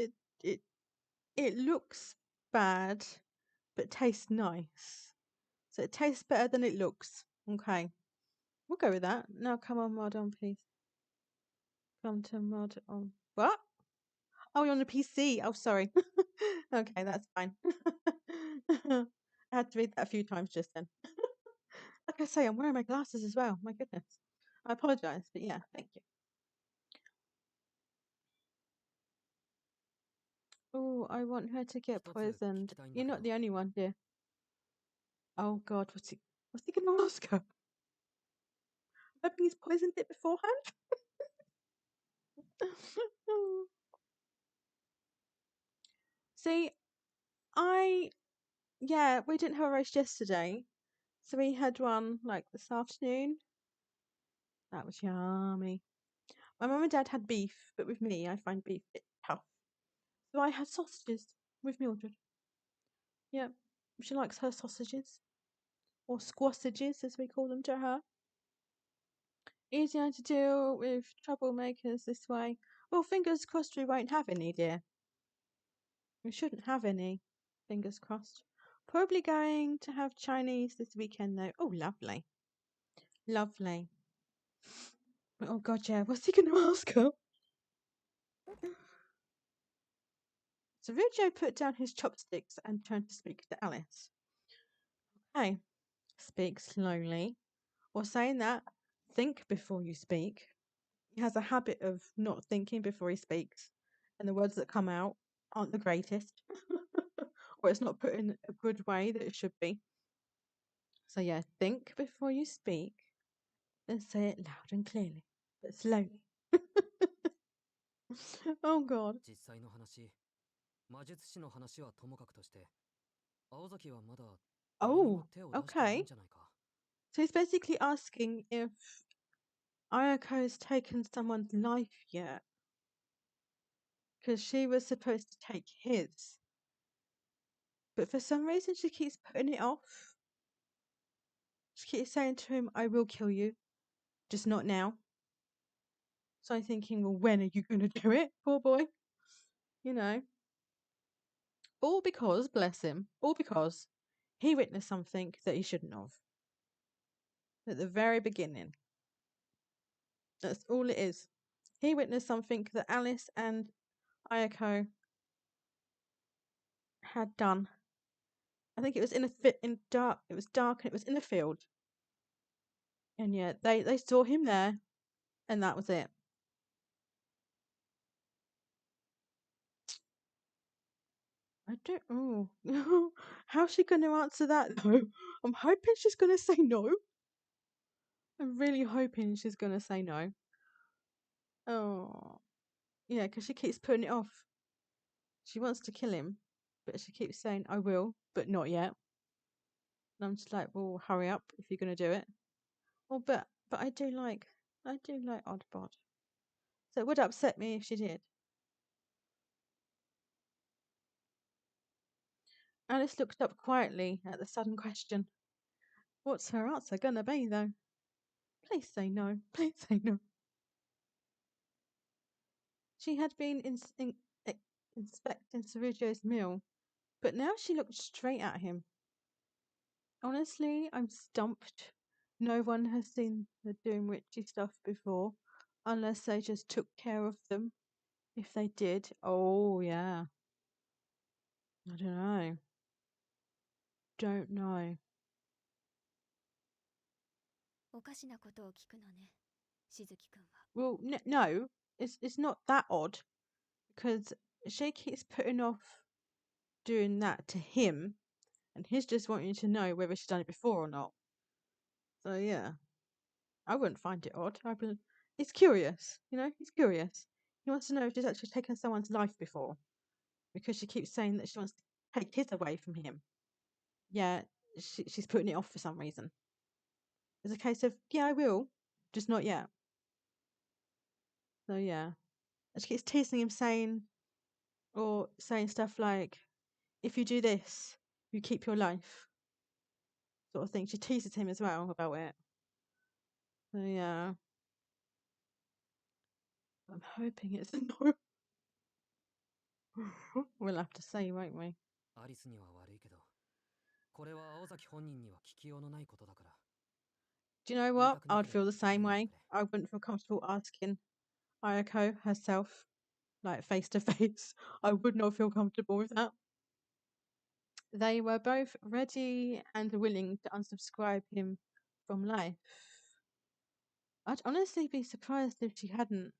it looks bad, but tastes nice. So it tastes better than it looks. Okay. We'll go with that. Now come on, mod on, please. Come to mod on. What? Oh, you're on the PC. Oh, sorry. Okay, that's fine. I had to read that a few times just then. Like I say, I'm wearing my glasses as well. My goodness. I apologise, but yeah, thank you. Oh, I want her to get poisoned. You're not the only one, dear. Oh God, what's he gonna ask her? Hoping he's poisoned it beforehand. See, we didn't have a roast yesterday, so we had one like this afternoon. That was yummy. My mum and dad had beef, but with me, I find beef a bit tough. So I had sausages with Mildred. Yeah, she likes her sausages, or squassages as we call them to her. Easier to deal with troublemakers this way. Well, fingers crossed we won't have any, dear. We shouldn't have any. Fingers crossed. Probably going to have Chinese this weekend, though. Oh, lovely. Lovely. Oh, God, yeah. What's he going to ask her? So Rujo put down his chopsticks and turned to speak to Alice. Okay. Speak slowly. Or saying that, think before you speak. He has a habit of not thinking before he speaks, and the words that come out aren't the greatest. Or it's not put in a good way that it should be. So yeah, think before you speak, then say it loud and clearly, but slowly. Oh God. 実際の話、魔術師の話はともかくとして、青崎はまだ Oh, 手を出してもいいん okay. じゃないか。 So he's basically asking if Ayako has taken someone's life yet. Because she was supposed to take his. But for some reason, she keeps putting it off. She keeps saying to him, I will kill you, just not now. So I'm thinking, well, when are you going to do it, poor boy? You know. All because, bless him, all because he witnessed something that he shouldn't have. At the very beginning. That's all it is. He witnessed something that Alice and Ayako had done. I think it was in dark. It was dark and it was in a field. And yeah, they saw him there, and that was it. I don't. Oh, how's she going to answer that though? I'm hoping she's going to say no. I'm really hoping she's going to say no. Oh, yeah, because she keeps putting it off. She wants to kill him, but she keeps saying, "I will, but not yet." And I'm just like, well, hurry up if you're going to do it. Well, but I do like Oddbod. So it would upset me if she did. Alice looked up quietly at the sudden question. What's her answer gonna be, though? Please say no. Please say no. She had been inspecting Cerugio's meal, but now she looked straight at him. Honestly, I'm stumped. No one has seen her doing witchy stuff before, unless they just took care of them. If they did, oh yeah. I don't know. Don't know. おかしなことを聞くのね、しずきくんは。 Well, no, it's not that odd, because she keeps putting off doing that to him, and he's just wanting to know whether she's done it before or not. So yeah, I wouldn't find it odd. He's curious, you know. He's curious. He wants to know if she's actually taken someone's life before, because she keeps saying that she wants to take his away from him. Yeah, she's putting it off for some reason. It's a case of yeah, I will, just not yet. So yeah, and she keeps teasing him, saying stuff like, "If you do this, you keep your life," sort of thing. She teases him as well about it. So yeah, I'm hoping it's a no. We'll have to see, won't we? アリスには悪いけど、これは青崎本人には聞きようのないことだから。 Do you know what? I'd feel the same way. I wouldn't feel comfortable asking Ayako herself, like face to face. I would not feel comfortable with that. They were both ready and willing to unsubscribe him from life. I'd honestly be surprised if she hadn't.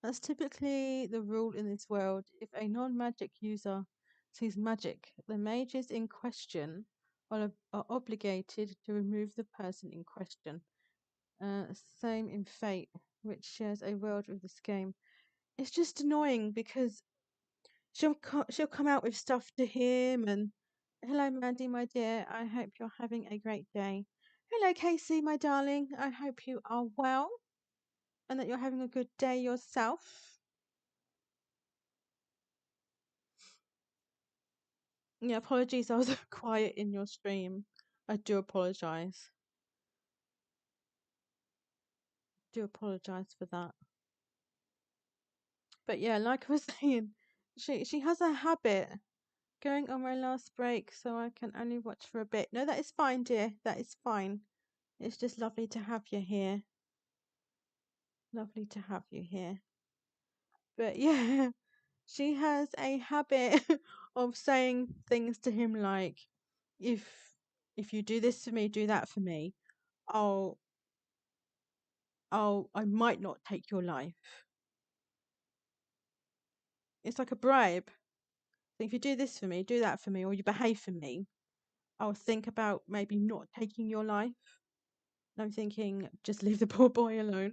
That's typically the rule in this world. If a non-magic user sees magic, the mages in question are obligated to remove the person in question. Same in Fate, which shares a world with this game. It's just annoying because she'll come out with stuff to him and hello Mandy, my dear. I hope you're having a great day. Hello Casey, my darling. I hope you are well and that you're having a good day yourself. Yeah, apologies. I was quiet in your stream. I do apologize. Do apologize for that. But yeah, like I was saying, she has a habit. Going on my last break, so I can only watch for a bit. No, that is fine, dear. That is fine. It's just lovely to have you here. Lovely to have you here. But yeah, she has a habit of saying things to him like, if you do this for me, do that for me, I might not take your life. It's like a bribe. So if you do this for me, do that for me, or you behave for me, I'll think about maybe not taking your life. And I'm thinking, just leave the poor boy alone.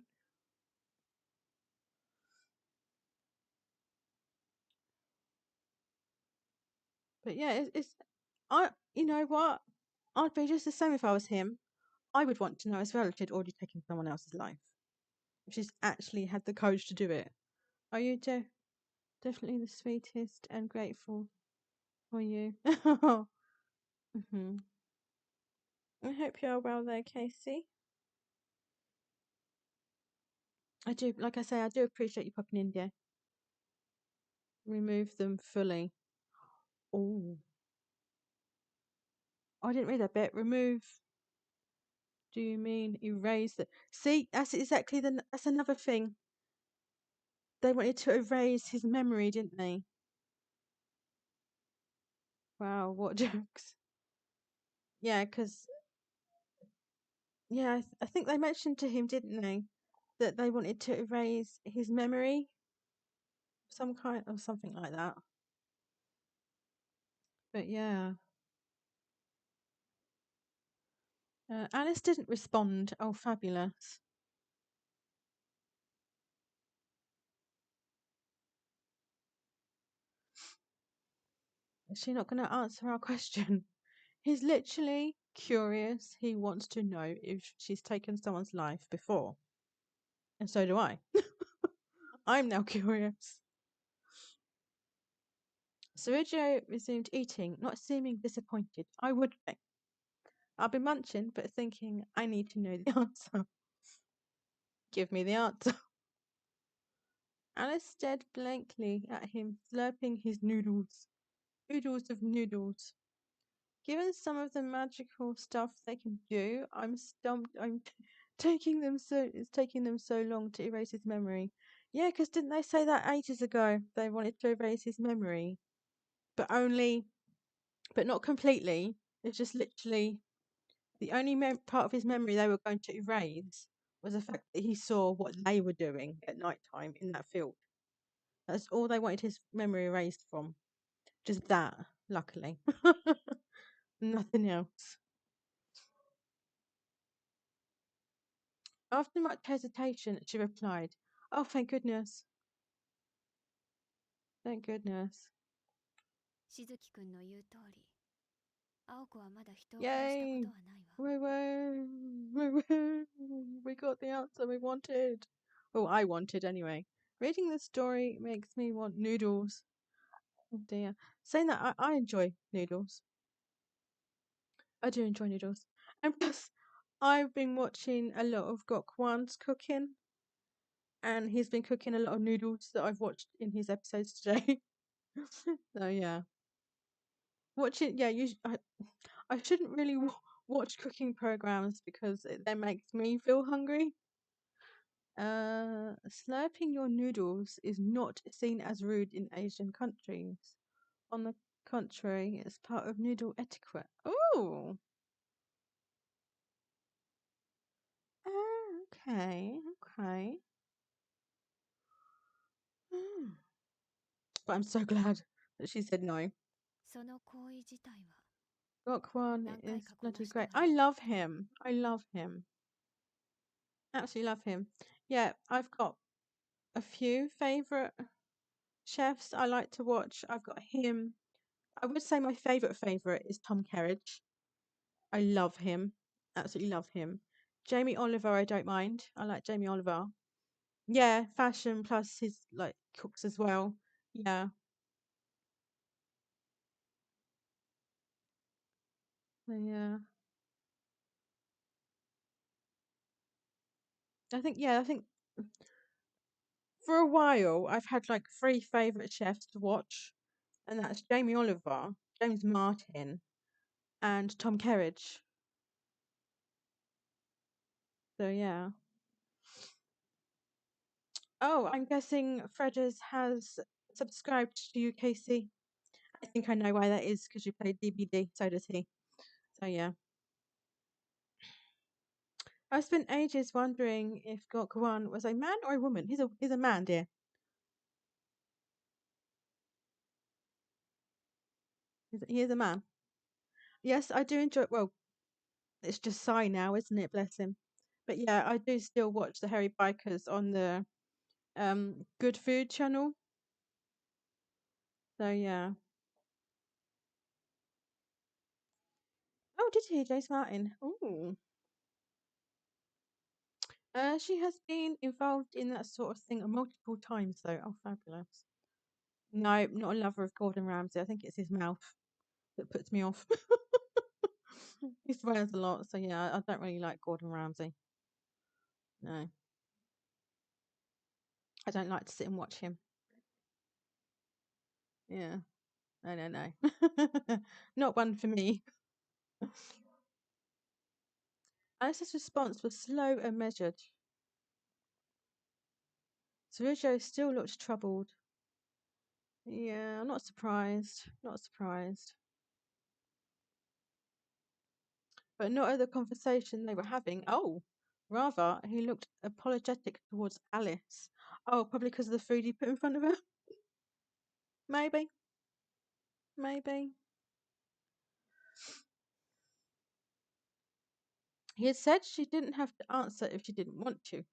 But yeah, you know what? I'd be just the same if I was him. I would want to know as well if she'd already taken someone else's life. If she's actually had the courage to do it. Are you definitely the sweetest and grateful for you? hmm I hope you're well there, Casey. I do, like I say, I do appreciate you popping in there. Remove them fully. Oh, I didn't read that bit. Remove. Do you mean erase the? See, that's exactly that's another thing. They wanted to erase his memory, didn't they? Wow, what jokes. Yeah, because yeah, I think they mentioned to him, didn't they, that they wanted to erase his memory, some kind or something like that. But yeah, Alice didn't respond. Oh, fabulous. Is she not going to answer our question? He's literally curious. He wants to know if she's taken someone's life before. And so do I. I'm now curious. Sergio resumed eating, not seeming disappointed. I would be. I'll be munching, but thinking I need to know the answer. Give me the answer. Alice stared blankly at him, slurping his noodles. Oodles of noodles. Given some of the magical stuff they can do, I'm stumped. It's taking them so long to erase his memory. Yeah, because didn't they say that ages ago? They wanted to erase his memory, but not completely. It's just literally the only part of his memory they were going to erase was the fact that he saw what they were doing at night time in that field. That's all they wanted his memory erased from. Just that, luckily. Nothing else. After much hesitation, she replied, "Oh, thank goodness. Thank goodness. しずきくんの言う通り、青子はまだ人を殺したこ Yay! とはないわ。We got the answer we wanted. Well, I wanted anyway. Reading the story makes me want noodles. Oh dear. Saying that, I enjoy noodles. I do enjoy noodles. And plus, I've been watching a lot of Gok Wan's cooking. And he's been cooking a lot of noodles that I've watched in his episodes today. So yeah. Watching, yeah, I shouldn't really watch cooking programs because it then makes me feel hungry. Slurping your noodles is not seen as rude in Asian countries. On the contrary, it's part of noodle etiquette. Oh, okay. Hmm. But I'm so glad that she said no. その行為自体は Gokwan is 何回かこな bloody したが great. I love him. I love him. Absolutely love him. Yeah, I've got a few favourite chefs I like to watch. I've got him. I would say my favourite is Tom Kerridge. I love him. Absolutely love him. Jamie Oliver, I don't mind. I like Jamie Oliver. Yeah, fashion plus his like cooks as well. Yeah. So, yeah. I think for a while I've had like 3 favourite chefs to watch, and that's Jamie Oliver, James Martin, and Tom Kerridge. So yeah. Oh, I'm guessing Fredders has subscribed to you, Casey. I think I know why that is because you played DBD. So does he. So yeah. I spent ages wondering if Gok Wan was a man or a woman. He's a man, dear. He is a man. Yes, I do enjoy. Well, it's just Psy now, isn't it? Bless him. But yeah, I do still watch the Hairy Bikers on the Good Food channel. So yeah. Oh Oh, did he, Jace Martin? Ooh. She has been involved in that sort of thing multiple times, though. Oh, fabulous. No, not a lover of Gordon Ramsay. I think it's his mouth that puts me off. He swears a lot, so yeah, I don't really like Gordon Ramsay. No. I don't like to sit and watch him. Yeah. No. Not one for me. Alice's response was slow and measured. Sergio still looked troubled. Yeah, I'm not surprised. Not surprised. But not at the conversation they were having. Oh, rather, he looked apologetic towards Alice. Oh, probably because of the food he put in front of her? Maybe. He had said she didn't have to answer if she didn't want to.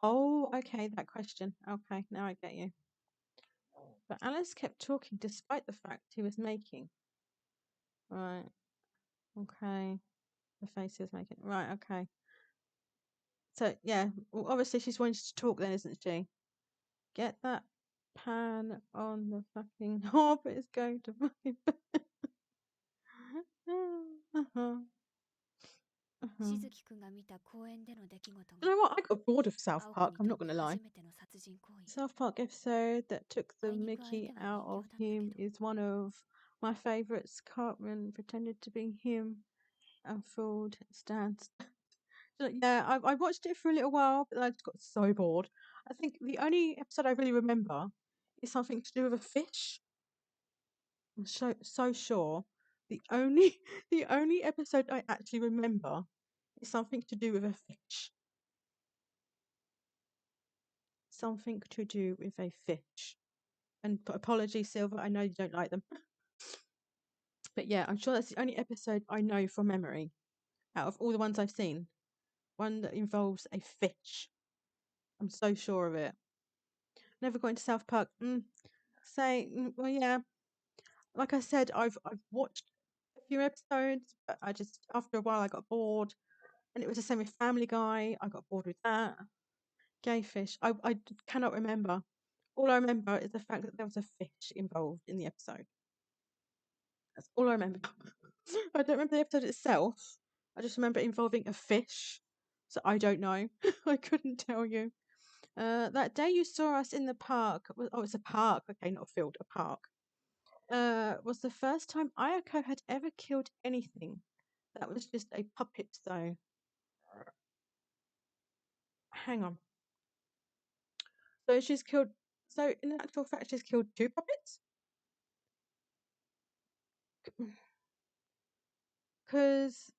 Oh, okay, that question. Okay, now I get you. But Alice kept talking despite the fact he was making. Right. Okay. The face he was making. Right, okay. So, yeah, well, obviously she's wanting to talk then, isn't she? Get that pan on the fucking hob. It's going to fucking... You しずきくんが見た公園での出来事が know what? I got bored of South 青子 Park. に I'm と not っ going て to lie. 初めての殺人行為 South Park episode that took the あいにく相 Mickey 手は out 人形 of だったけ him ど is one of my favorites. Cartman pretended to be him and fooled Stan. Yeah, I watched it for a little while, but I just got so bored. I think the only episode I really remember is something to do with a fish. I'm so sure. The only the only episode I actually remember is something to do with a fish. Something to do with a fish. And apologies, Silver, I know you don't like them. But yeah, I'm sure that's the only episode I know from memory out of all the ones I've seen. One that involves a fish. I'm so sure of it. Never got into South Park. Well, yeah. Like I said, I've watched a few episodes, but I just after a while I got bored, and it was the same with Family Guy. I got bored with that. Gay fish. I cannot remember. All I remember is the fact that there was a fish involved in the episode. That's all I remember. I don't remember the episode itself. I just remember it involving a fish. So I don't know. I couldn't tell you. That day you saw us in the park. Oh, it's a park. Okay, not a field, a park. Was the first time Ayako had ever killed anything. That was just a puppet, though. Hang on. So she's killed. So in actual fact, she's killed 2 puppets. Because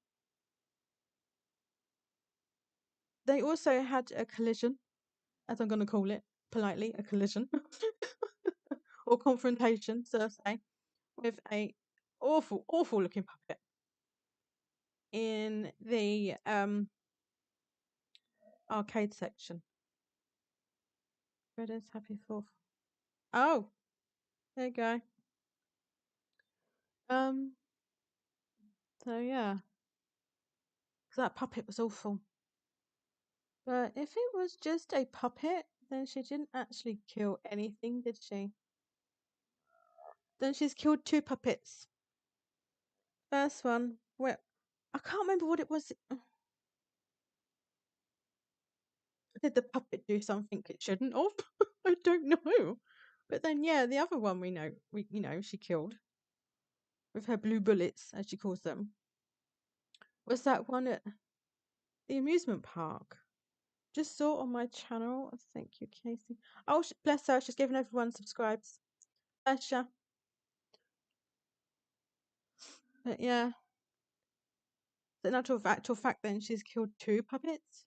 they also had a collision, as I'm going to call it politely, a collision or confrontation, so to say, with a awful looking puppet in the arcade section. Freddy's Happy 4th. Oh, there you go. So yeah, so that puppet was awful. But if it was just a puppet, then she didn't actually kill anything, did she? Then she's killed 2 puppets. First one, where I can't remember what it was. Did the puppet do something it shouldn't have? I don't know. But then, yeah, the other one we know she killed with her blue bullets, as she calls them, was that one at the amusement park. Just saw on my channel. Thank you, Casey. Oh, bless her. She's given everyone subscribes. Bless her. But yeah. So in actual fact, then she's killed 2 puppets.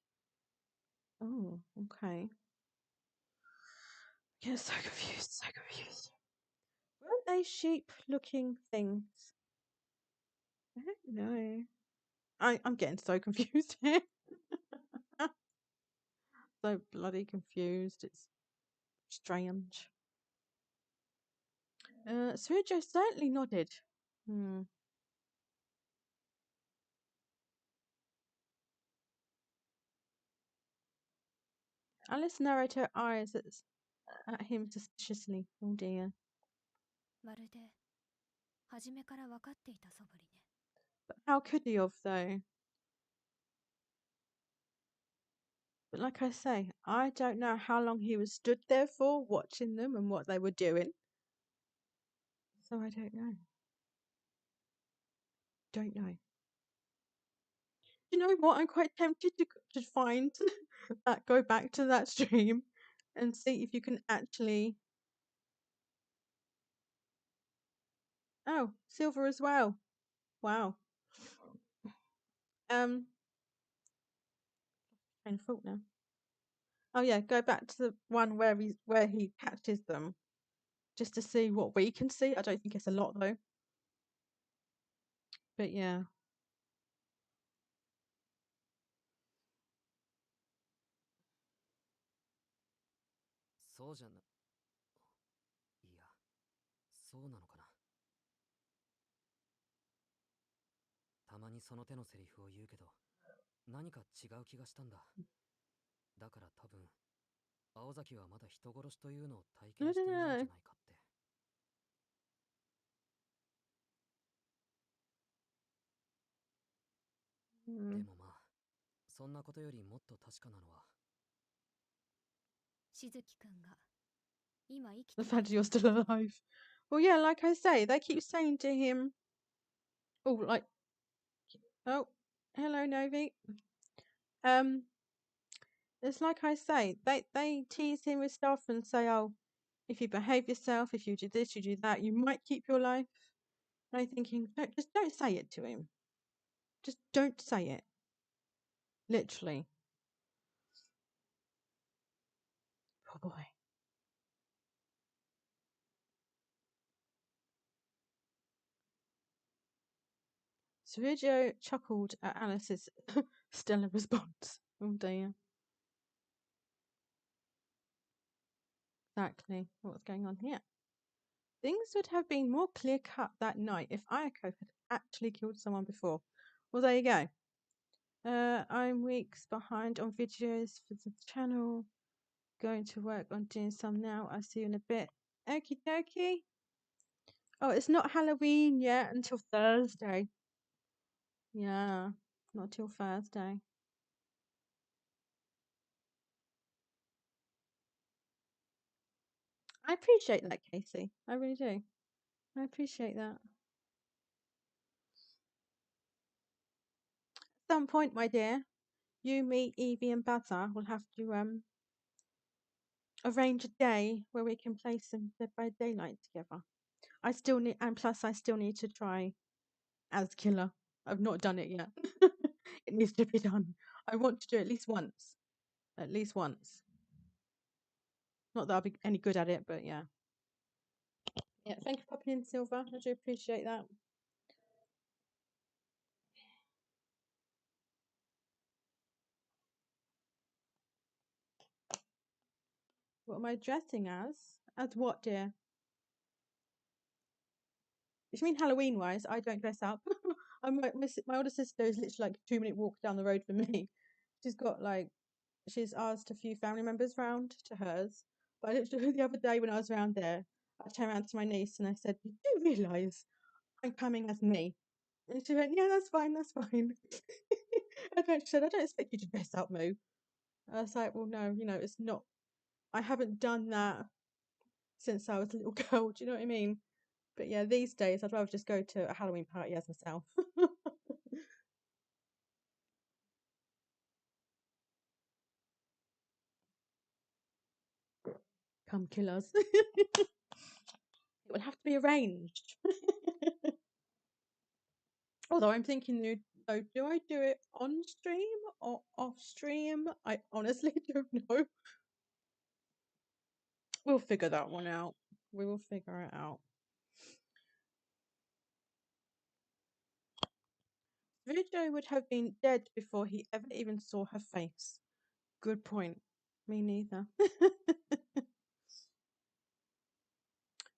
Oh, okay. Yeah, so confused. Weren't they sheep-looking things? I don't know. I'm getting so confused here. So bloody confused. It's strange. Sergio certainly nodded. Alice narrowed her eyes at him suspiciously. Oh dear. まるで初めから分かっていた素振りね。 But how could he have, though? But like I say, I don't know how long he was stood there for, watching them and what they were doing. So I don't know. Don't know. You know what? I'm quite tempted to find that, go back to that stream and see if you can actually. Oh, silver as well. Wow. Train of thought now. Oh yeah, go back to the one where he catches them, just to see what we can see. I don't think it's a lot though. But yeah. そうじゃな、いや、そうなのかな。たまにその手のセリフを言うけど、何か違う気がしたんだ。だから多分、青崎はまだ人殺しというのを体 I 験してい don't ないんじゃ know. ないかって。でもまあ、そんなことよりもっと確かなのは、しずきくんが今生き The てい fact る you're still alive. Well, yeah, like I say, they keep saying to him, "Oh, like, oh, hello, Novi." It's like I say, they tease him with stuff and say, "Oh, if you behave yourself, if you do this, you do that, you might keep your life." And I'm thinking, no, just don't say it to him. Just don't say it. Literally. Poor boy. Sergio chuckled at Alice's stellar response. Oh dear. Exactly what's going on here. Things would have been more clear cut that night if Ayako had actually killed someone before. Well, there you go. I'm weeks behind on videos for the channel. Going to work on doing some now. I'll see you in a bit. Okie dokie. Oh, it's not Halloween yet until Thursday. Yeah, not till Thursday. I appreciate that, Casey. I really do. I appreciate that. At some point, my dear, you, me, Evie, and Baza will have to arrange a day where we can play some Dead by Daylight together. I still need, and plus, I still need to try as Killer. I've not done it yet. It needs to be done. I want to do it at least once. At least once. Not that I'll be any good at it, but yeah. Yeah, thank you for popping in, Silver. I do appreciate that. What am I dressing as? As what, dear? If you mean Halloween-wise, I don't dress up. My older sister is literally like a 2-minute walk down the road from me. She's asked a few family members round to hers. But I literally, the other day when I was around there, I turned around to my niece and I said, "You do realise I'm coming as me?" And she went, "Yeah, that's fine, that's fine." And then she said, "I don't expect you to dress up, Moo." I was like, "Well, no, it's not. I haven't done that since I was a little girl. Do you know what I mean?" But yeah, these days I'd rather just go to a Halloween party as myself. Come kill us. It would have to be arranged. Although I'm thinking, though, do I do it on stream or off stream? I honestly don't know. We'll figure that one out. We will figure it out. Virgo would have been dead before he ever even saw her face. Good point. Me neither.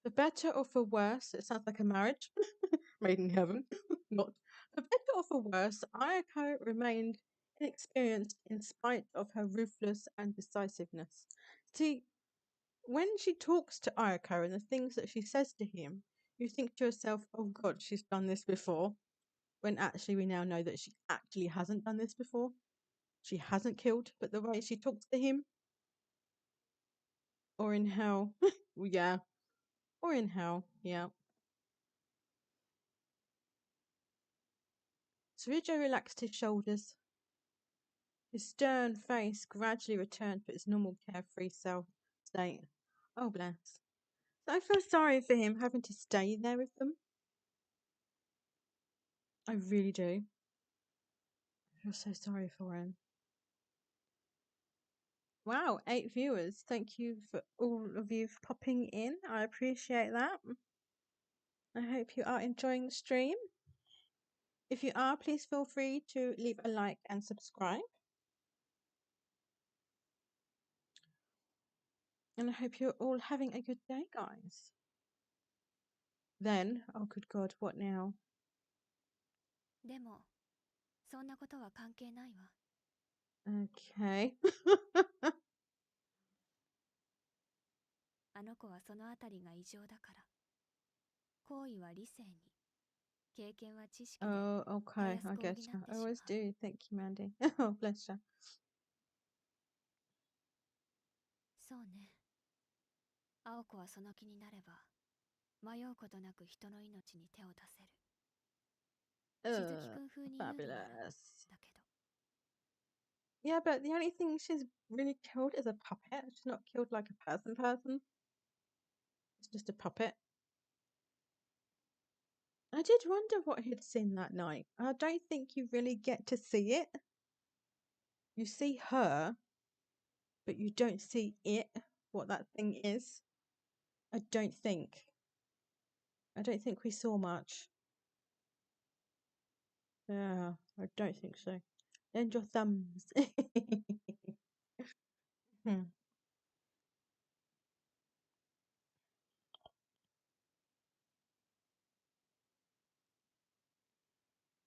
For better or for worse, it sounds like a marriage made in heaven. Not for better or for worse, Ayako remained inexperienced in spite of her ruthless and decisiveness. See, when she talks to Ayako and the things that she says to him, you think to yourself, oh God, she's done this before. When actually we now know that she actually hasn't done this before. She hasn't killed, but the way she talks to him, or in hell, yeah, or in hell, yeah. Tsurujo relaxed his shoulders. His stern face gradually returned to its normal carefree self state. Oh, bless. I feel sorry for him having to stay there with them. I really do. I feel so sorry for him. Wow, 8 viewers. Thank you for all of you popping in. I appreciate that. I hope you are enjoying the stream. If you are, please feel free to leave a like and subscribe. And I hope you're all having a good day, guys. Then, oh good God, what now? でもそんなことは関係ないわ。 Okay. あの子はそのあたりが異常だから。行為は理性に、経験は知識で Oh, okay, I get you. I always do. Thank you, Mandy. Oh, bless you. そうね。青子はその気になれば迷うことなく人の命に手を出せる。しずきくん風に言うのなら Fabulous. だけど。 Yeah, but the only thing she's really killed is a puppet. She's not killed like a person. It's just a puppet. I did wonder what he'd seen that night. I don't think you really get to see it. You see her, but you don't see it, what that thing is. I don't think we saw much. Yeah, I don't think so. Lend your thumbs. Hmm.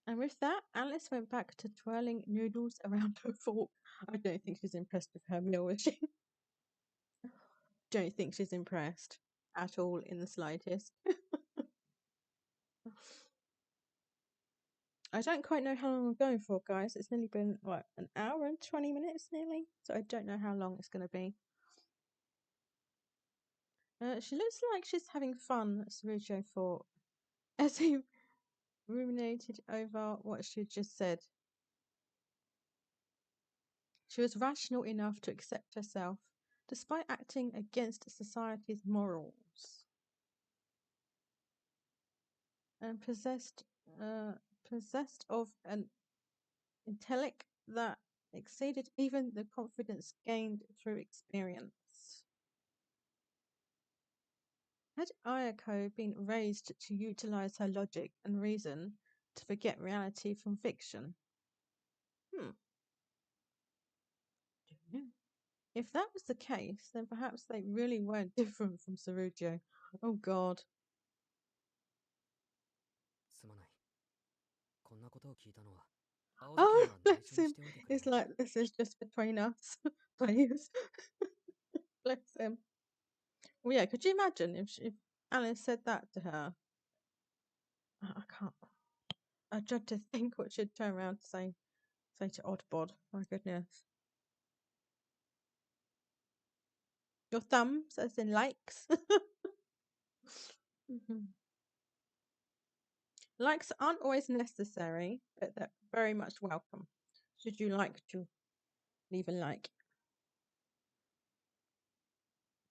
And with that, Alice went back to twirling noodles around her fork. I don't think she's impressed with her meal, is she? Don't think she's impressed at all in the slightest. I don't quite know how long I'm going for, guys. It's nearly been, what, an hour and 20 minutes nearly? So I don't know how long it's going to be. She looks like she's having fun, Tsurujo thought, as he ruminated over what she had just said. She was rational enough to accept herself, despite acting against society's morals, and possessed of an intellect that exceeded even the confidence gained through experience. Had Ayako been raised to utilize her logic and reason to forget reality from fiction? If that was the case, then perhaps they really weren't different from Tsurujo. Oh God. すまない。こんなことを聞いたのは青 Oh, 崎には内 bless 緒に him. しておいてくれ It's like this is just between us. Please. Bless him. Well, yeah, could you imagine if Alice said that to her? I can't. I dread to think what she'd turn around to say to Oddbod. My goodness. Your thumbs, as in likes. Mhm. Likes aren't always necessary, but they're very much welcome. Should you like to leave a like?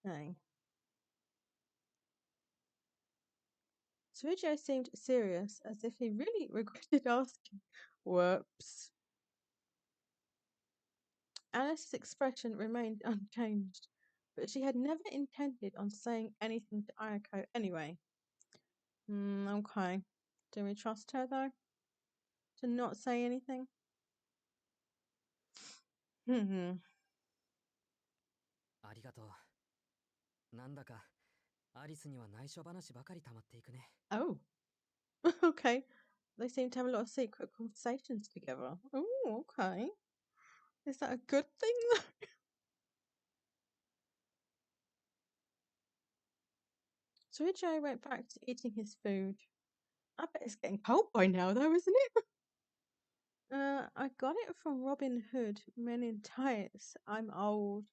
No. Tsurujo seemed serious, as if he really regretted asking. Whoops. Alice's expression remained unchanged, but she had never intended on saying anything to Ayako anyway. Okay. Do we trust her, though? To not say anything? ありがとう。なんだかアリスには内緒話ばかり溜まっていくね。Oh. Okay. They seem to have a lot of secret conversations together. Oh, okay. Is that a good thing? Suijo went back to eating his food. I bet it's getting cold by now, though, isn't it? I got it from Robin Hood, Men in Tights. I'm old.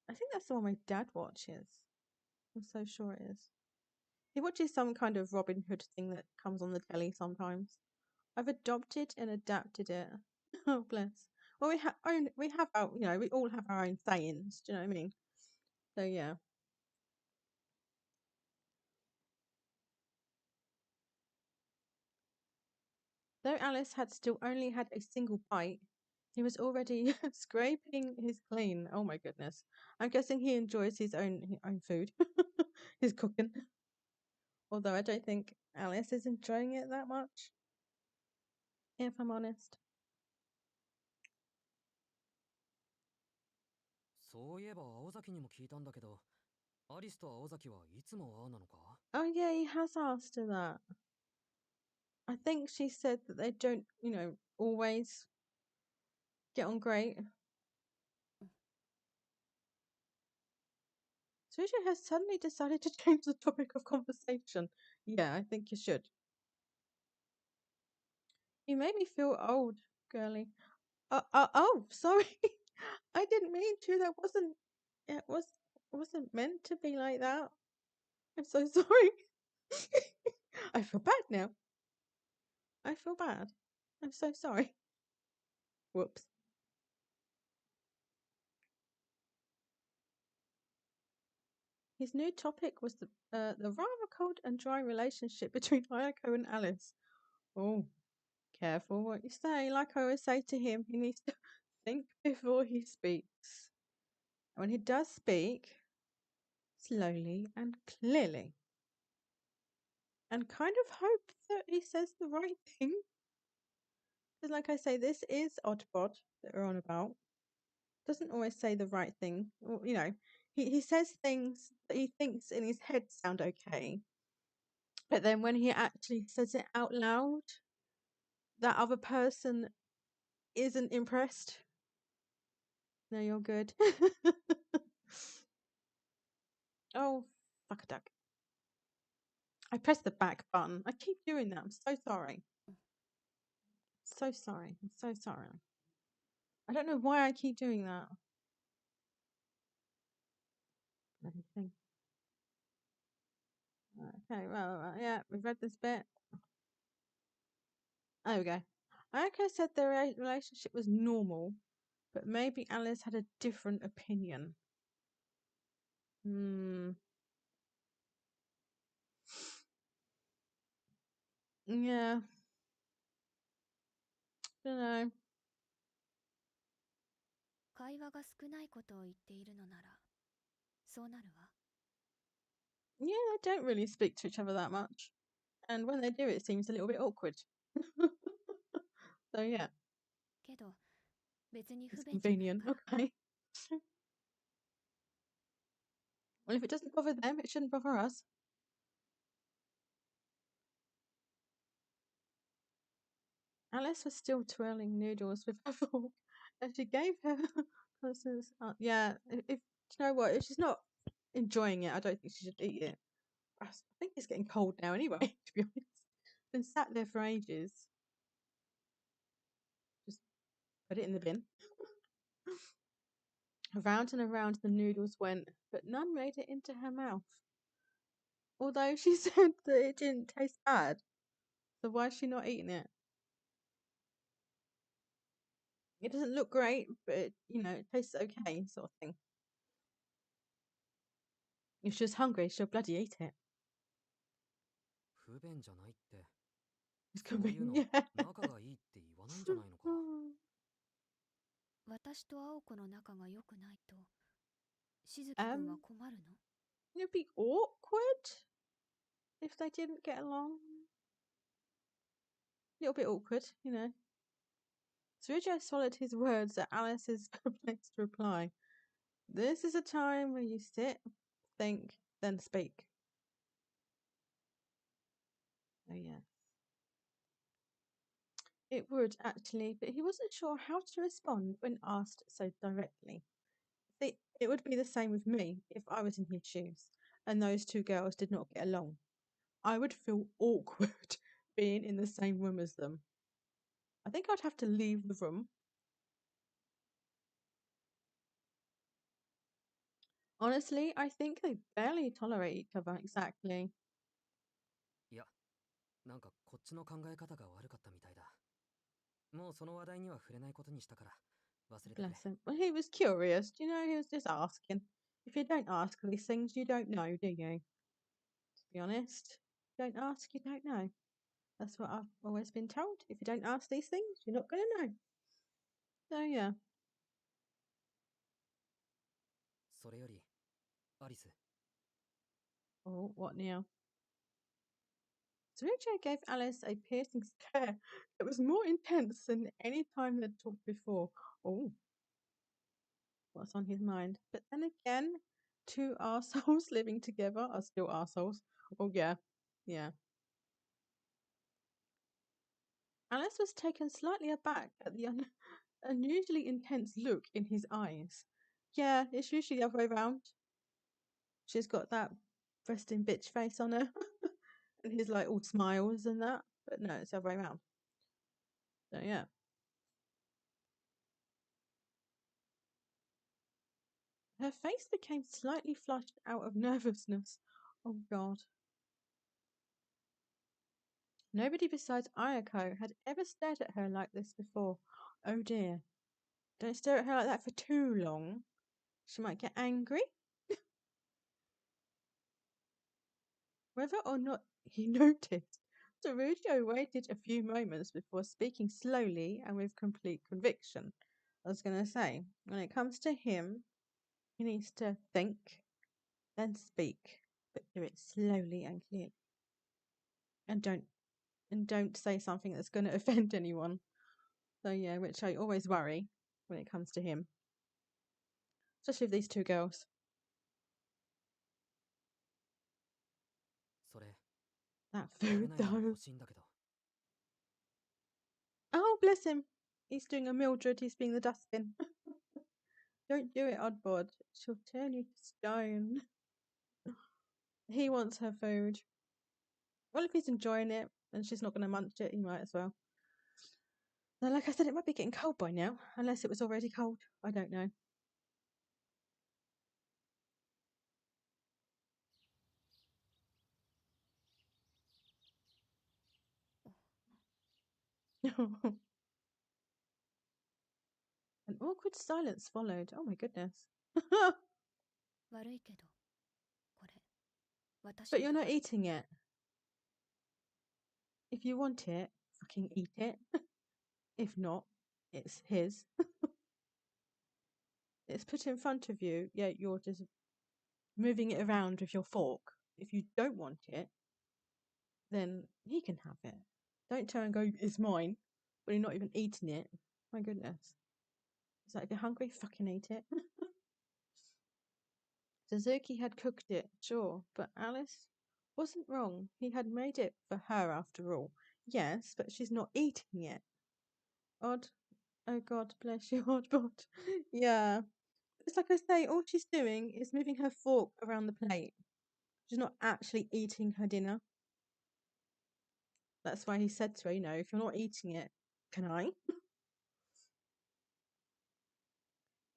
I think that's the one my dad watches. I'm so sure it is. He watches some kind of Robin Hood thing that comes on the telly sometimes. I've adopted and adapted it. Oh, bless. Well, we have our, we all have our own sayings. Do you know what I mean? So yeah. Though Alice had still only had a single bite, he was already scraping his clean. Oh my goodness! I'm guessing he enjoys his own food, his cooking. Although I don't think Alice is enjoying it that much, if I'm honest. そういえば青崎にも聞いたんだけど、アリスと青崎はいつもああなのか？ Oh yeah, he has asked her that. I think she said that they don't, always get on great. Suja has suddenly decided to change the topic of conversation. Yeah, I think you should. You made me feel old, girly. Oh, sorry. I didn't mean to. That wasn't. It wasn't meant to be like that. I'm so sorry. I feel bad now. I feel bad. I'm so sorry. Whoops. His new topic was the rather cold and dry relationship between Ayako and Alice. Oh, careful what you say. Like I always say to him, he needs to think before he speaks. When he does speak, slowly and clearly. And kind of hope that he says the right thing. Because like I say, this is Oddbod that we're on about. Doesn't always say the right thing. Or, he says things that he thinks in his head sound okay. But then when he actually says it out loud, that other person isn't impressed. No, you're good. Oh, fuck a duck. I pressed the back button. I keep doing that. I'm so sorry. So sorry. I'm so sorry. I don't know why I keep doing that. Bloody thing. Okay, well, yeah, we've read this bit. There we go. Ayako said their relationship was normal, but maybe Alice had a different opinion. Yeah. Don't know. 会話が少ないことを言っているのなら、そうなるわ。Yeah, they don't really speak to each other that much. And when they do, it seems a little bit awkward. So, yeah. けど、別に It's 不便じゃない convenient. から。 Okay. Well, if it doesn't bother them, it shouldn't bother us. Alice was still twirling noodles with her fork, and she gave her cousins. Yeah, if you know what, if she's not enjoying it, I don't think she should eat it. I think it's getting cold now anyway. To be honest, been sat there for ages. Just put it in the bin. Around and around the noodles went, but none made it into her mouth. Although she said that it didn't taste bad, so why is she not eating it? It doesn't look great, but it tastes okay, sort of thing. If she's hungry, she'll bloody eat it. 不便じゃないって。 It's そういうの convenient. Yeah. 仲がいいって言わないんじゃないのか。私と青子の仲が良くないと、しずきくんは困るの？ It'd be awkward if they didn't get along. A little bit awkward, Surujo swallowed his words at Alice's perplexed reply. This is a time where you sit, think, then speak. Oh, yes. It would actually, but he wasn't sure how to respond when asked so directly. It would be the same with me if I was in his shoes and those two girls did not get along. I would feel awkward being in the same room as them. I think I'd have to leave the room. Honestly, I think they barely tolerate each other. Exactly. いや、なんかこっちの考え方が悪かったみたいだ。もうその話題には触れないことにしたから忘れてくれ。 Bless him. Well, he was curious. Do you know, he was just asking. If you don't ask these things, you don't know, do you? To be honest, don't ask, you don't know. That's what I've always been told. If you don't ask these things, you're not going to know. So, yeah. それより、アリス、 Oh, what now? Sergio gave Alice a piercing stare that was more intense than any time they'd talked before. Oh, what's on his mind? But then again, two arseholes living together are still arseholes. Oh, yeah. Yeah. Alice was taken slightly aback at the unusually intense look in his eyes. Yeah, it's usually the other way round. She's got that resting bitch face on her. And he's like all smiles and that. But no, it's the other way round. So, yeah. Her face became slightly flushed out of nervousness. Oh, God. Nobody besides Ayako had ever stared at her like this before. Oh, dear. Don't stare at her like that for too long. She might get angry. Whether or not he noticed, Sergio waited a few moments before speaking slowly and with complete conviction. I was going to say, when it comes to him, he needs to think, then speak, but do it slowly and clearly. And don't say something that's going to offend anyone. So yeah, which I always worry when it comes to him, especially with these two girls. それ、 That 食べ food ないなら though. 欲しいんだけど。 Oh, bless him. He's doing a Mildred. He's being the dustbin. Don't do it, Oddbod. She'll turn you to stone. He wants her food. Well, if he's enjoying it and she's not going to munch it, he might as well. Now, like I said, it might be getting cold by now, unless it was already cold. I don't know. An awkward silence followed. Oh my goodness. 悪いけど、これ、私 But の you're と not こ eating it. If you want it, fucking eat it. If not, it's his. It's put in front of you, yet you're just moving it around with your fork. If you don't want it, then he can have it. Don't turn and go, it's mine, when you're not even eating it. My goodness. It's like, if you're hungry, fucking eat it. Suzuki had cooked it, sure, but Alice wasn't wrong. He had made it for her after all. Yes, but she's not eating it. Odd. Oh God, bless you, Oddbot. Yeah. It's like I say, all she's doing is moving her fork around the plate. She's not actually eating her dinner. That's why he said to her, you know, if you're not eating it, can I?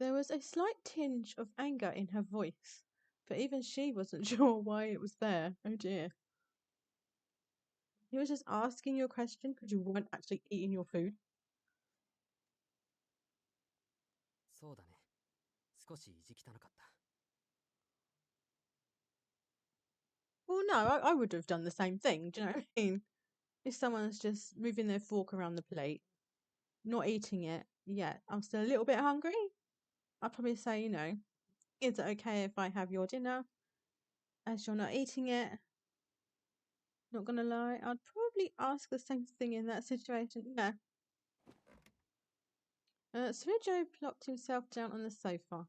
There was a slight tinge of anger in her voice, but even she wasn't sure why it was there. Oh dear. He was just asking you a question because you weren't actually eating your food. そうだね。少し意地汚かった。 Well, no, I would have done the same thing. Do you know what I mean? If someone's just moving their fork around the plate, not eating it, yeah, I'm still a little bit hungry. I'd probably say, you know, is it okay if I have your dinner? As you're not eating it, not gonna lie, I'd probably ask the same thing in that situation. Yeah. Surijo plopped himself down on the sofa.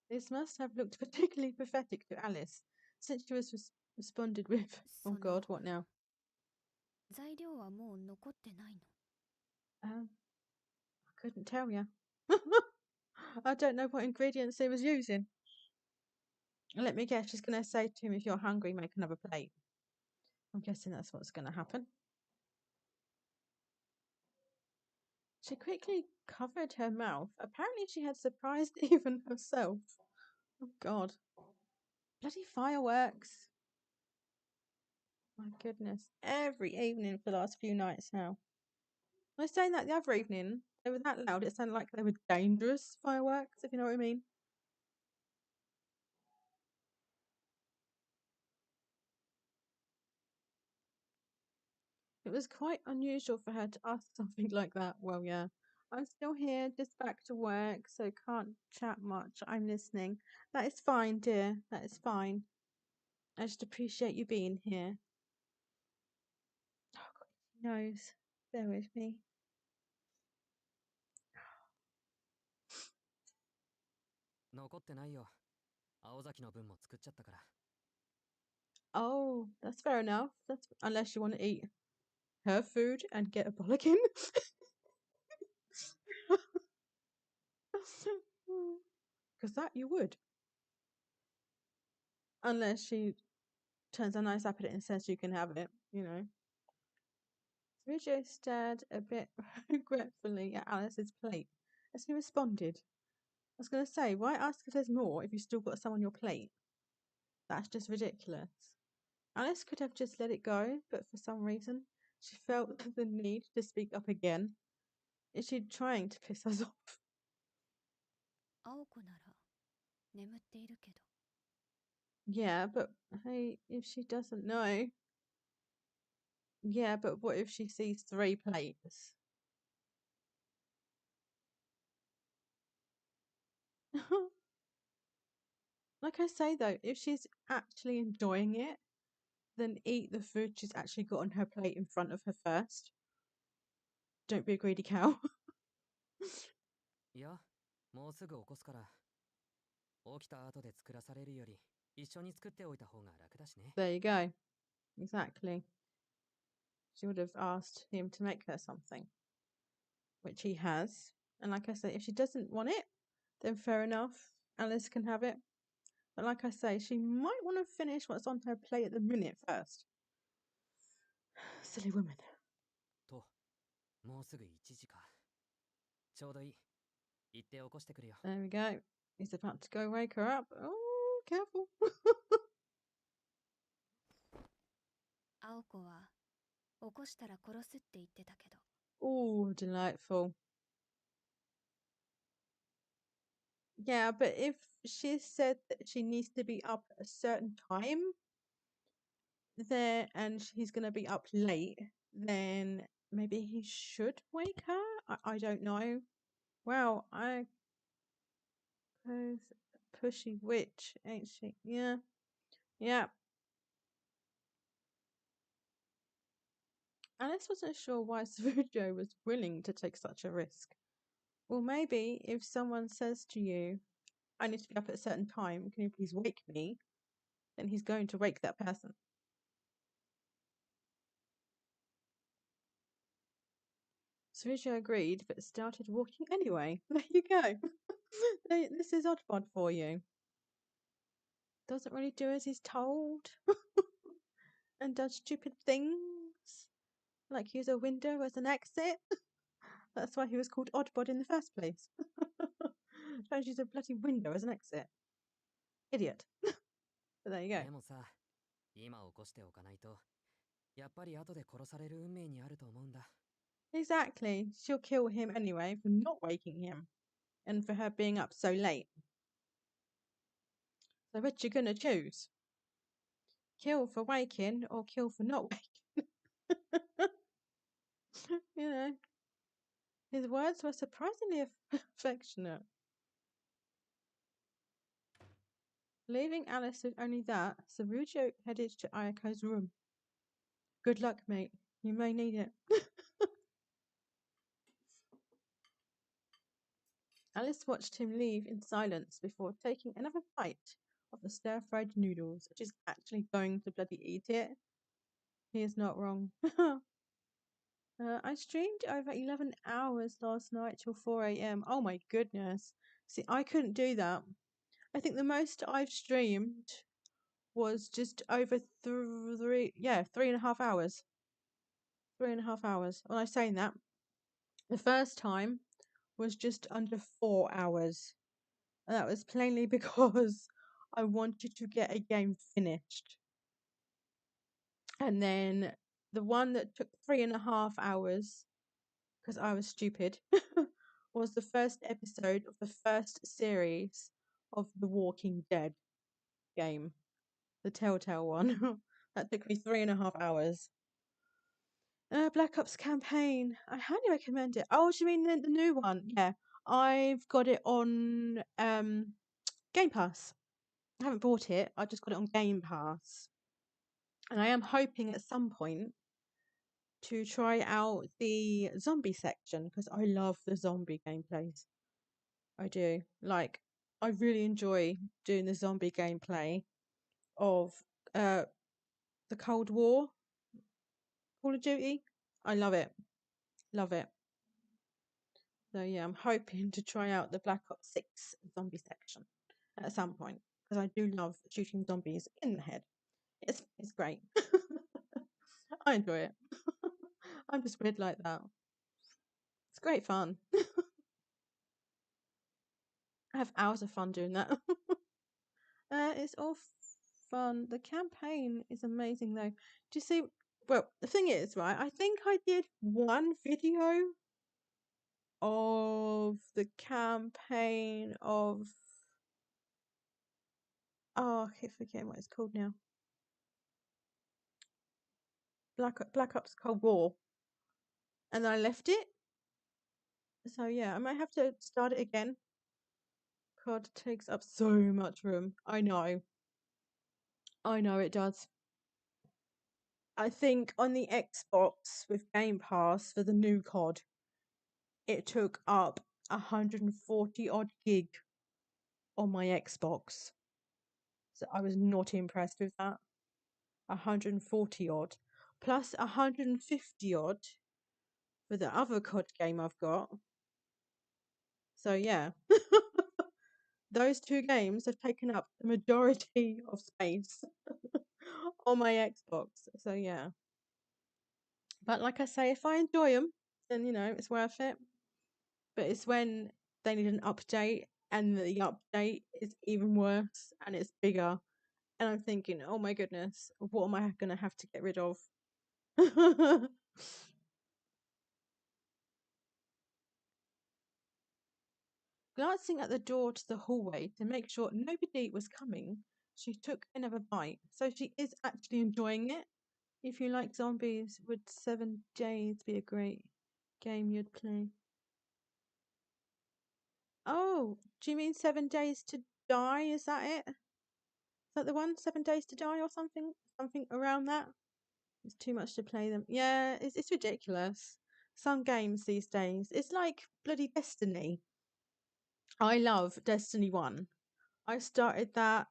This must have looked particularly pathetic to Alice, since she was responded with, oh その God, what now? 材料はもう残ってないの？ I couldn't tell you. I don't know what ingredients he was using. Let me guess, she's going to say to him, if you're hungry, make another plate. I'm guessing that's what's going to happen. She quickly covered her mouth. Apparently she had surprised even herself. Oh, God. Bloody fireworks. My goodness. Every evening for the last few nights now. I was saying that the other evening. They were that loud, it sounded like they were dangerous fireworks, if you know what I mean. It was quite unusual for her to ask something like that. Well, yeah. I'm still here, just back to work, so can't chat much. I'm listening. That is fine, dear. That is fine. I just appreciate you being here. Oh, God, he knows. Bear with me. Oh, that's fair enough. That's unless you want to eat her food and get a bollocking. Because that you would. Unless she turns a nice up at it and says you can have it, you know. Sergio stared a bit regretfully at Alice's plate as he responded. I was going to say, why ask if there's more if you've still got some on your plate? That's just ridiculous. Alice could have just let it go, but for some reason, she felt the need to speak up again. Is she trying to piss us off? 青子なら眠っているけど。 Yeah, but hey, if she doesn't know. Yeah, but what if she sees 3 plates? Like I say though, if she's actually enjoying it, then eat the food she's actually got on her plate in front of her first. Don't be a greedy cow. いや、もうすぐ起こすから。起きた後で作らされるより、一緒に作っておいた方が楽だしね。 There you go. Exactly. She would have asked him to make her something, which he has. And like I say, if she doesn't want it, then fair enough. Alice can have it. But like I say, she might want to finish what's on her plate at the minute first. Silly woman. と、もうすぐ1時か。ちょうどいい。行って起こしてくるよ。 There we go. He's about to go wake her up. Oh, careful. 青子は起こしたら殺すって言ってたけど。 Oh, delightful. Yeah, but if she said that she needs to be up at a certain time there and he's going to be up late, then maybe he should wake her? I don't know. Wow, I suppose pushy witch, ain't she? Yeah. Yeah. Alice wasn't sure why Sergio was willing to take such a risk. Well, maybe if someone says to you, I need to be up at a certain time, can you please wake me? Then he's going to wake that person. Sergio agreed, but started walking anyway. There you go. This is Oddbod for you. Doesn't really do as he's told. And does stupid things. Like use a window as an exit. That's why he was called Oddbod in the first place. Tries to use a bloody window as an exit. Idiot. But there you go. でもさ、今起こしておかないと、やっぱり後で殺される運命にあると思うんだ。 Exactly. She'll kill him anyway for not waking him. And for her being up so late. So which you gonna choose? Kill for waking or kill for not waking? You know. His words were surprisingly affectionate. Leaving Alice with only that, Sergio headed to Ayako's room. Good luck, mate. You may need it. Alice watched him leave in silence before taking another bite of the stir-fried noodles. She's actually going to bloody eat it. He is not wrong. I streamed over 11 hours last night till 4 a.m. Oh my goodness. See, I couldn't do that. I think the most I've streamed was just over 3.5 hours. 3.5 hours. When I'm saying that, the first time was just under 4 hours. And that was plainly because I wanted to get a game finished. And then the one that took 3.5 hours, because I was stupid, was the first episode of the first series of the Walking Dead game, the Telltale one. That took me 3.5 hours. Black Ops campaign. I highly recommend it. Oh, do you mean the new one? Yeah, I've got it on Game Pass. I haven't bought it. I just got it on Game Pass, and I am hoping at some point to try out the zombie section because I love the zombie gameplays. I do. Like, I really enjoy doing the zombie gameplay of the Cold War, Call of Duty. I love it. Love it. So yeah, I'm hoping to try out the Black Ops 6 zombie section at some point because I do love shooting zombies in the head. It's great. I enjoy it. I'm just weird like that. It's great fun. I have hours of fun doing that. It's all fun. The campaign is amazing though. Do you see? Well, the thing is, right? I think I did one video of the campaign of I keep forgetting what it's called now. Black Ops Cold War, and then I left it. So yeah, I might have to start it again. COD takes up so much room. I know it does. I think on the Xbox with Game Pass for the new COD, it took up 140 odd gig on my Xbox. So I was not impressed with that. 140 odd. Plus 150 odd for the other COD game I've got. So yeah. Those two games have taken up the majority of space on my Xbox. So yeah. But like I say, if I enjoy them, then it's worth it. But it's when they need an update and the update is even worse and it's bigger. And I'm thinking, oh my goodness, what am I going to have to get rid of? Glancing at the door to the hallway to make sure nobody was coming, she took another bite. So she is actually enjoying it. If you like zombies, would 7 Days be a great game you'd play? Oh, do you mean 7 Days to Die? Is that it? Is that the one? 7 Days to Die or something? Something around that? It's too much to play them. Yeah, it's ridiculous. Some games these days. It's like bloody Destiny. I love Destiny 1. I started that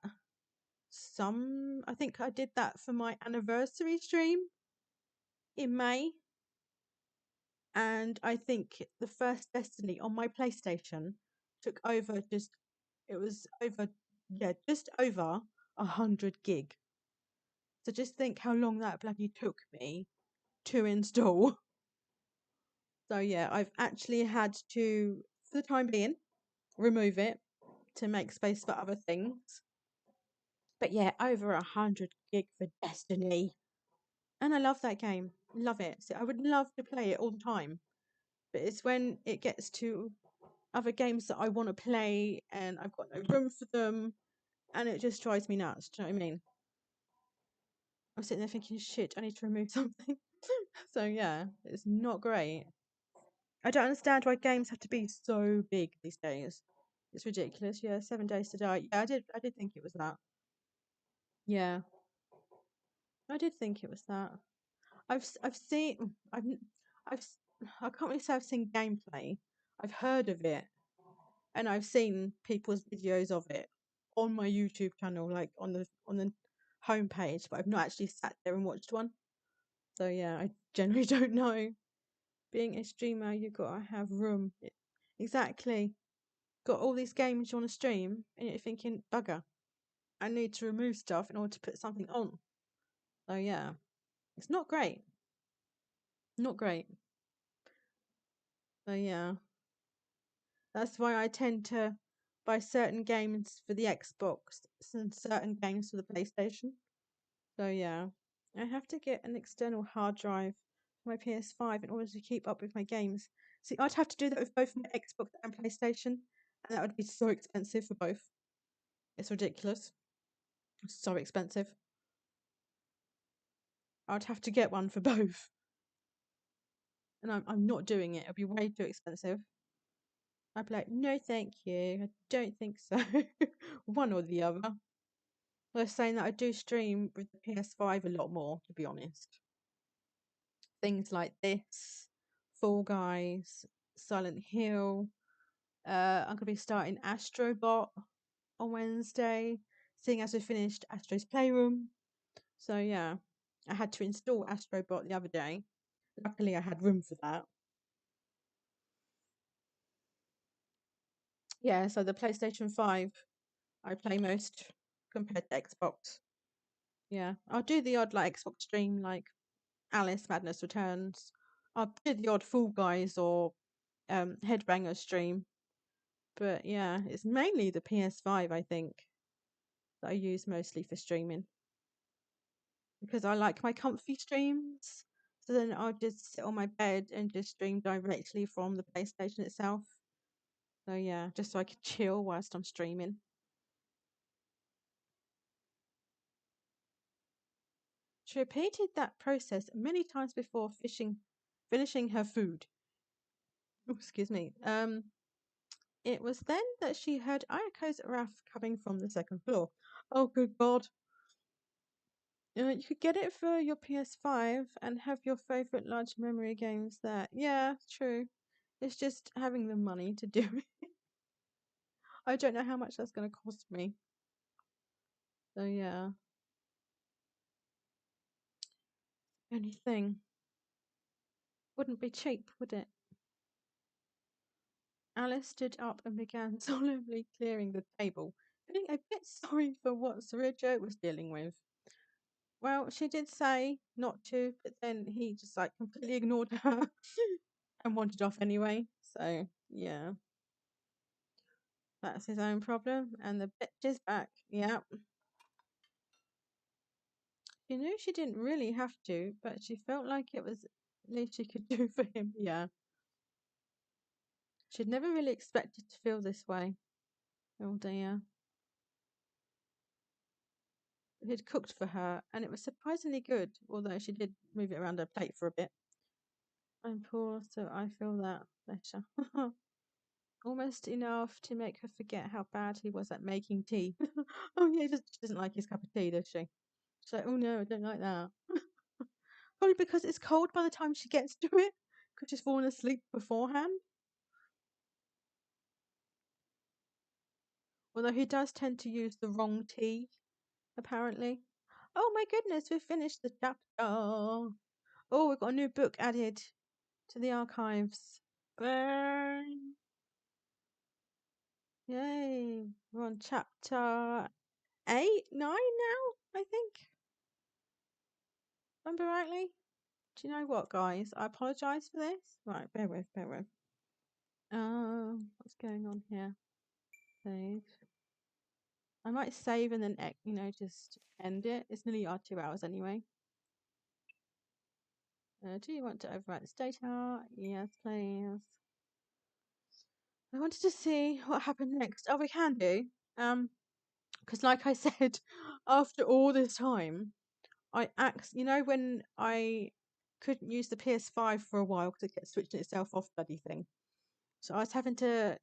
I think I did that for my anniversary stream in May. And I think the first Destiny on my PlayStation took over just over 100 gig. So just think how long that bloody took me to install. So yeah, I've actually had to, for the time being, remove it to make space for other things. But yeah, over 100 gig for Destiny. And I love that game. Love it. So I would love to play it all the time. But it's when it gets to other games that I want to play and I've got no room for them and it just drives me nuts. Do you know what I mean? I'm sitting there thinking, shit, I need to remove something. So yeah, it's not great. I don't understand why games have to be so big these days. It's ridiculous. Yeah, 7 Days to Die. Yeah, I did think it was that. Yeah, I did think it was that. I've seen I've I can't really say I've seen gameplay. I've heard of it and I've seen people's videos of it on my YouTube channel, like on the homepage, but I've not actually sat there and watched one. So yeah, I generally don't know. being a streamer, you gotta have room. Exactly. Got all these games you want to stream, and you're thinking, bugger, I need to remove stuff in order to put something on. So yeah, it's not great. Not great. So yeah, that's why I tend to buy certain games for the Xbox and certain games for the PlayStation. So yeah, I have to get an external hard drive for my PS5 in order to keep up with my games. See, I'd have to do that with both my Xbox and PlayStation, and that would be so expensive for both. It's ridiculous. So expensive. I'd have to get one for both. And I'm not doing it. It'd be way too expensive. I'd be like, no, thank you. I don't think so. One or the other. They're saying that I do stream with the PS5 a lot more, to be honest. Things like this, Fall Guys, Silent Hill. I'm going to be starting Astrobot on Wednesday, seeing as we finished Astro's Playroom. So yeah, I had to install Astrobot the other day. Luckily, I had room for that. Yeah, so the PlayStation 5 I play most compared to Xbox. Yeah, I'll do the odd like Xbox stream, like Alice Madness Returns. I'll do the odd Fall Guys or Headbanger stream. But yeah, it's mainly the PS5, I think, that I use mostly for streaming. Because I like my comfy streams. So then I'll just sit on my bed and just stream directly from the PlayStation itself. So yeah, just so I can chill whilst I'm streaming. She repeated that process many times before finishing her food. Oh, excuse me. It was then that she heard Ayako's wrath coming from the second floor. Oh, good God. You could get it for your PS5 and have your favorite large memory games there. Yeah, true. It's just having the money to do it. I don't know how much that's going to cost me. So, yeah. Only thing. Wouldn't be cheap, would it? Alice stood up and began solemnly clearing the table, feeling a bit sorry for what Surijo was dealing with. Well, she did say not to, but then he just like completely ignored her and wandered off anyway. So, yeah. That's his own problem. And the bitch is back. Yep. She knew she didn't really have to, but she felt like it was the least she could do for him. Yeah. She'd never really expected to feel this way. Oh dear. He'd cooked for her, and it was surprisingly good, although she did move it around her plate for a bit. I'm poor, so I feel that. Bless her. Almost enough to make her forget how bad he was at making tea. Oh yeah, she doesn't like his cup of tea, does she? She's like, oh no, I don't like that. Probably because it's cold by the time she gets to it, because she's fallen asleep beforehand. Although he does tend to use the wrong tea, apparently. Oh my goodness, we've finished the chapter. Oh, we've got a new book added to the archives. Burn! Yay! We're on chapter 8, 9 now, I think. Remember rightly? Do you know what, guys? I apologise for this. Right, bear with. What's going on here? Save. I might save and then, just end it. It's nearly our 2 hours anyway. Do you want to overwrite this data? Yes, please. I wanted to see what happened next. Oh, we can do. Because like I said, after all this time, when I couldn't use the PS5 for a while because it kept switching itself off, bloody thing. So I was having to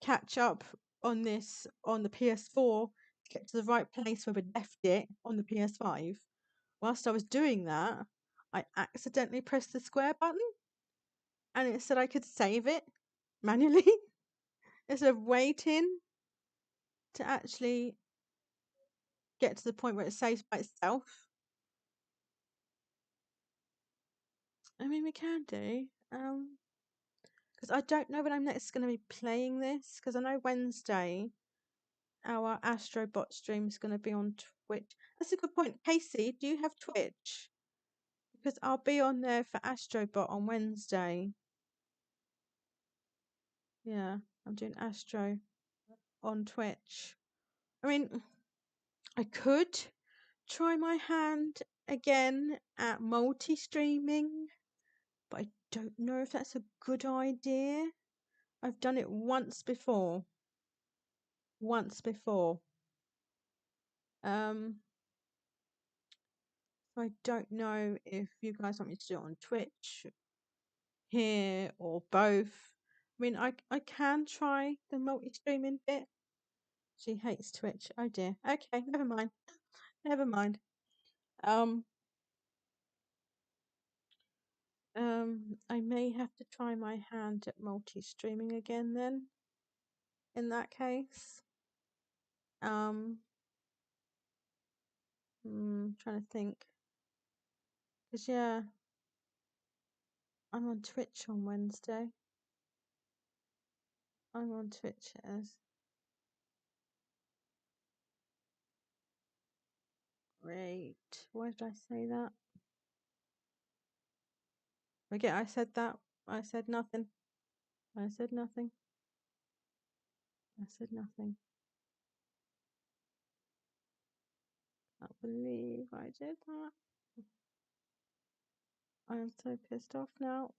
catch up on this on the PS4 to get to the right place where we left it on the PS5. Whilst I was doing that, I accidentally pressed the square button and it said I could save it manually instead of waiting to actually get to the point where it saves by itself. I mean, we can do. Because I don't know when I'm next going to be playing this. Because I know Wednesday our Astrobot stream is going to be on Twitch. That's a good point. Casey, do you have Twitch? Because I'll be on there for Astrobot on Wednesday. Yeah, I'm doing Astro on Twitch. I mean, I could try my hand again at multi-streaming, but I don't know if that's a good idea. I've done it once before. I don't know if you guys want me to do it on Twitch here or both. I mean, I can try the multi-streaming bit. She hates Twitch. Oh dear. Okay, never mind. Never mind. I may have to try my hand at multi-streaming again then. In that case. Trying to think. Cause yeah, I'm on Twitch on Wednesday. I'm on Twitch as great. Why did I say that? Again, I said that. I said nothing. I said nothing. I said nothing. Can't believe I did that. I am so pissed off now.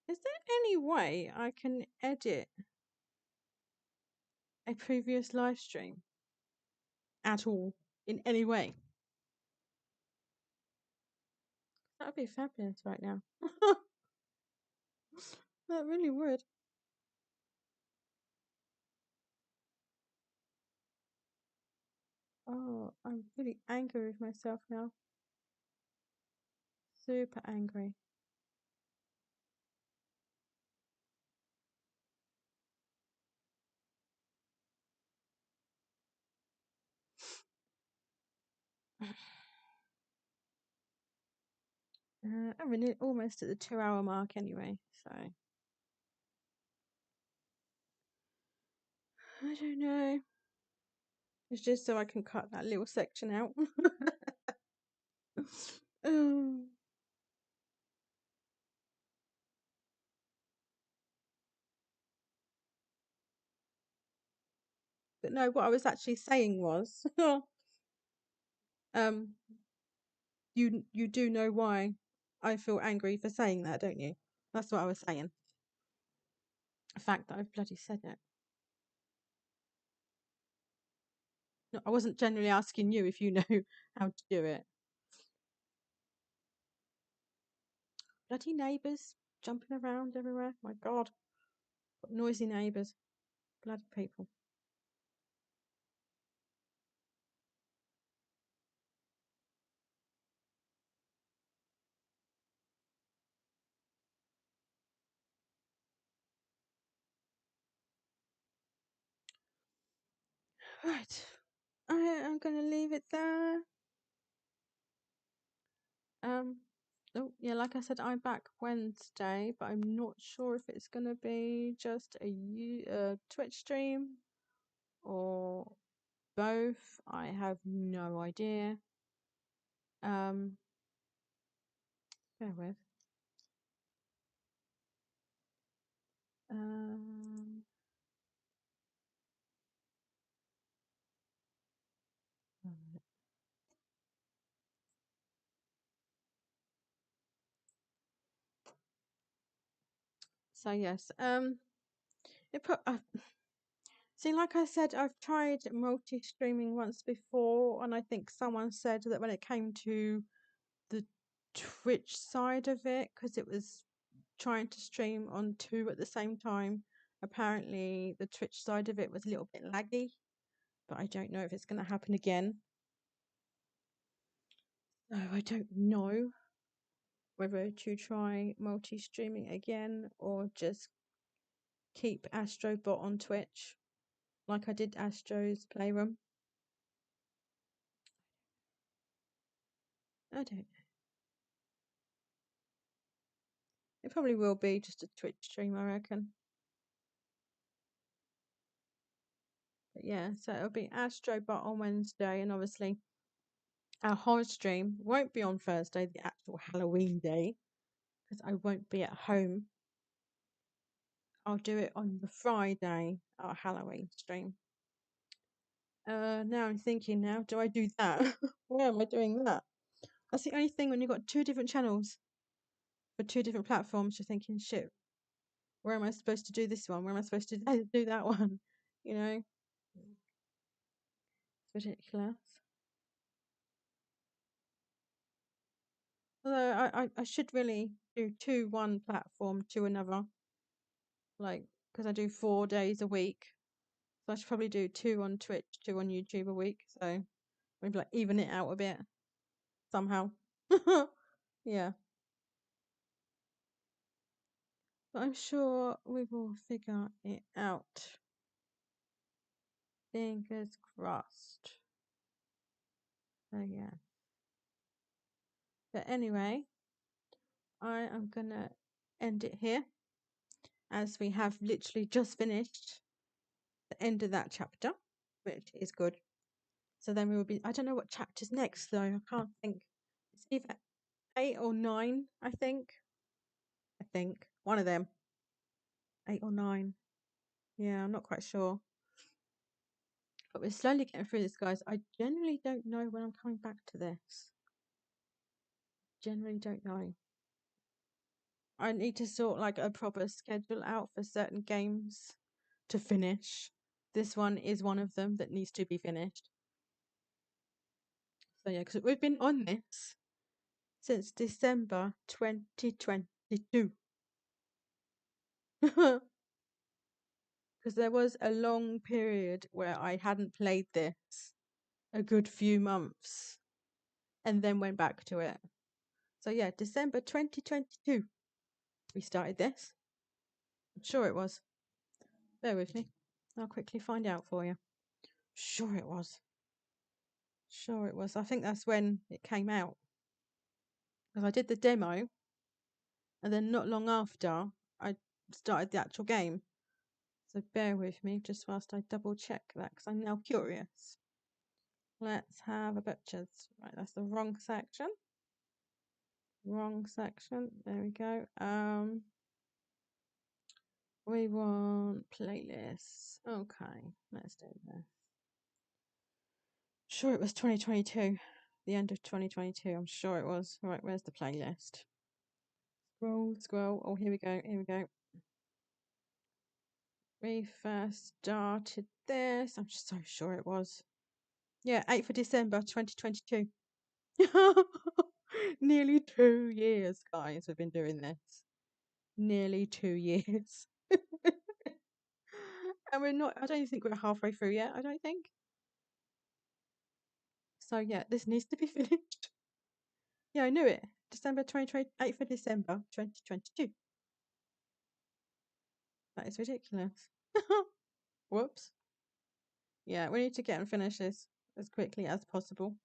Is there any way I can edit a previous live stream at all in any way? That would be fabulous right now. That really would. Oh, I'm really angry with myself now. Super angry. I'm almost at the 2-hour mark anyway, so I don't know. It's just so I can cut that little section out. Oh. But no, what I was actually saying was, you do know why I feel angry for saying that, don't you? That's what I was saying. The fact that I've bloody said it. No, I wasn't generally asking you if you know how to do it. Bloody neighbours jumping around everywhere. My God. Got noisy neighbours. Bloody people. Right. I am going to leave it there. Oh, yeah, like I said, I'm back Wednesday, but I'm not sure if it's going to be just a Twitch stream or both. I have no idea. Bear with. So yes, see, like I said, I've tried multi-streaming once before, and I think someone said that when it came to the Twitch side of it, because it was trying to stream on 2 at the same time, apparently the Twitch side of it was a little bit laggy, but I don't know if it's going to happen again. So I don't know whether to try multi-streaming again or just keep Astrobot on Twitch like I did Astro's Playroom. I don't know. It probably will be just a Twitch stream, I reckon. But yeah, so it'll be Astrobot on Wednesday, and obviously our horror stream won't be on Thursday, the actual Halloween day, because I won't be at home. I'll do it on the Friday, our Halloween stream. Now I'm thinking, now do I do that? Where am I doing that? That's the only thing when you've got 2 different channels for 2 different platforms. You're thinking, shit, where am I supposed to do this one? Where am I supposed to do that one? You know, it's ridiculous. Although I should really do 2 one platform to another, like, because I do 4 days a week. So I should probably do 2 on Twitch, 2 on YouTube a week. So maybe like even it out a bit somehow. Yeah. But I'm sure we will figure it out. Fingers crossed. So yeah. But anyway, I am gonna end it here, as we have literally just finished the end of that chapter, which is good. So then we will be, I don't know what chapter's next though, I can't think. It's either 8 or 9, I think. One of them. 8 or 9. Yeah, I'm not quite sure. But we're slowly getting through this, guys. I generally don't know when I'm coming back to this. Generally don't know. I need to sort like a proper schedule out for certain games to finish. This one is one of them that needs to be finished. So yeah, because we've been on this since December 2022. Because there was a long period where I hadn't played this a good few months and then went back to it. So yeah, December 2022 we started this. I'm sure it was. Bear with me. I'll quickly find out for you. Sure it was. Sure it was. I think that's when it came out. Because I did the demo and then not long after I started the actual game. So bear with me just whilst I double check that, because I'm now curious. Let's have a butcher's. Right, that's the wrong section. Wrong section. There we go. We want playlists. Okay, let's do this. Sure, it was 2022. The end of 2022. I'm sure it was. Right, where's the playlist? Scroll, scroll. Oh, here we go. Here we go. We first started this. I'm just so sure it was. Yeah, 8th of December 2022. Nearly 2 years, guys, we've been doing this. Nearly 2 years. And we're not, I don't even think we're halfway through yet, I don't think. So yeah, this needs to be finished. Yeah, I knew it. December 2020, 8th of December 2022. That is ridiculous. Whoops. Yeah, we need to get and finish this as quickly as possible,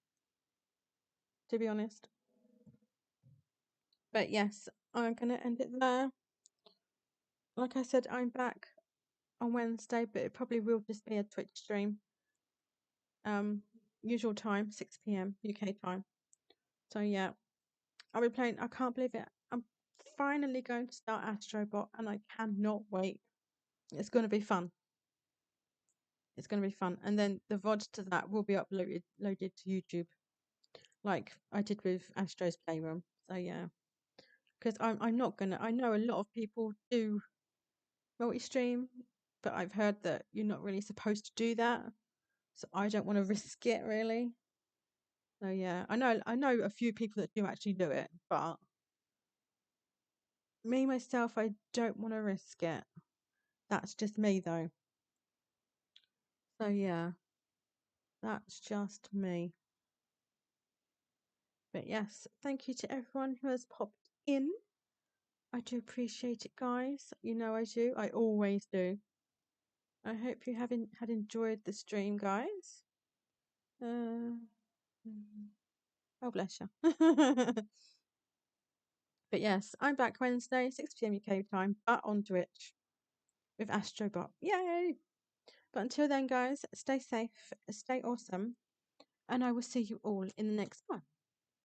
to be honest. But yes, I'm going to end it there. Like I said, I'm back on Wednesday, but it probably will just be a Twitch stream. Usual time, 6 p.m. UK time. So yeah, I'll be playing. I can't believe it. I'm finally going to start Astrobot, and I cannot wait. It's going to be fun. It's going to be fun, and then the VODs to that will be uploaded to YouTube, like I did with Astro's Playroom. So yeah, because I'm not gonna. I know a lot of people do multi-stream, but I've heard that you're not really supposed to do that. So I don't want to risk it really. So yeah, I know a few people that do actually do it, but me myself, I don't want to risk it. That's just me though. So yeah, that's just me. But yes, thank you to everyone who has popped in. I do appreciate it, guys. You know I do. I always do. I hope you had enjoyed the stream, guys. Oh, bless you. But yes, I'm back Wednesday, 6 p.m. UK time, but on Twitch with Astrobot. Yay! But until then, guys, stay safe, stay awesome, and I will see you all in the next one.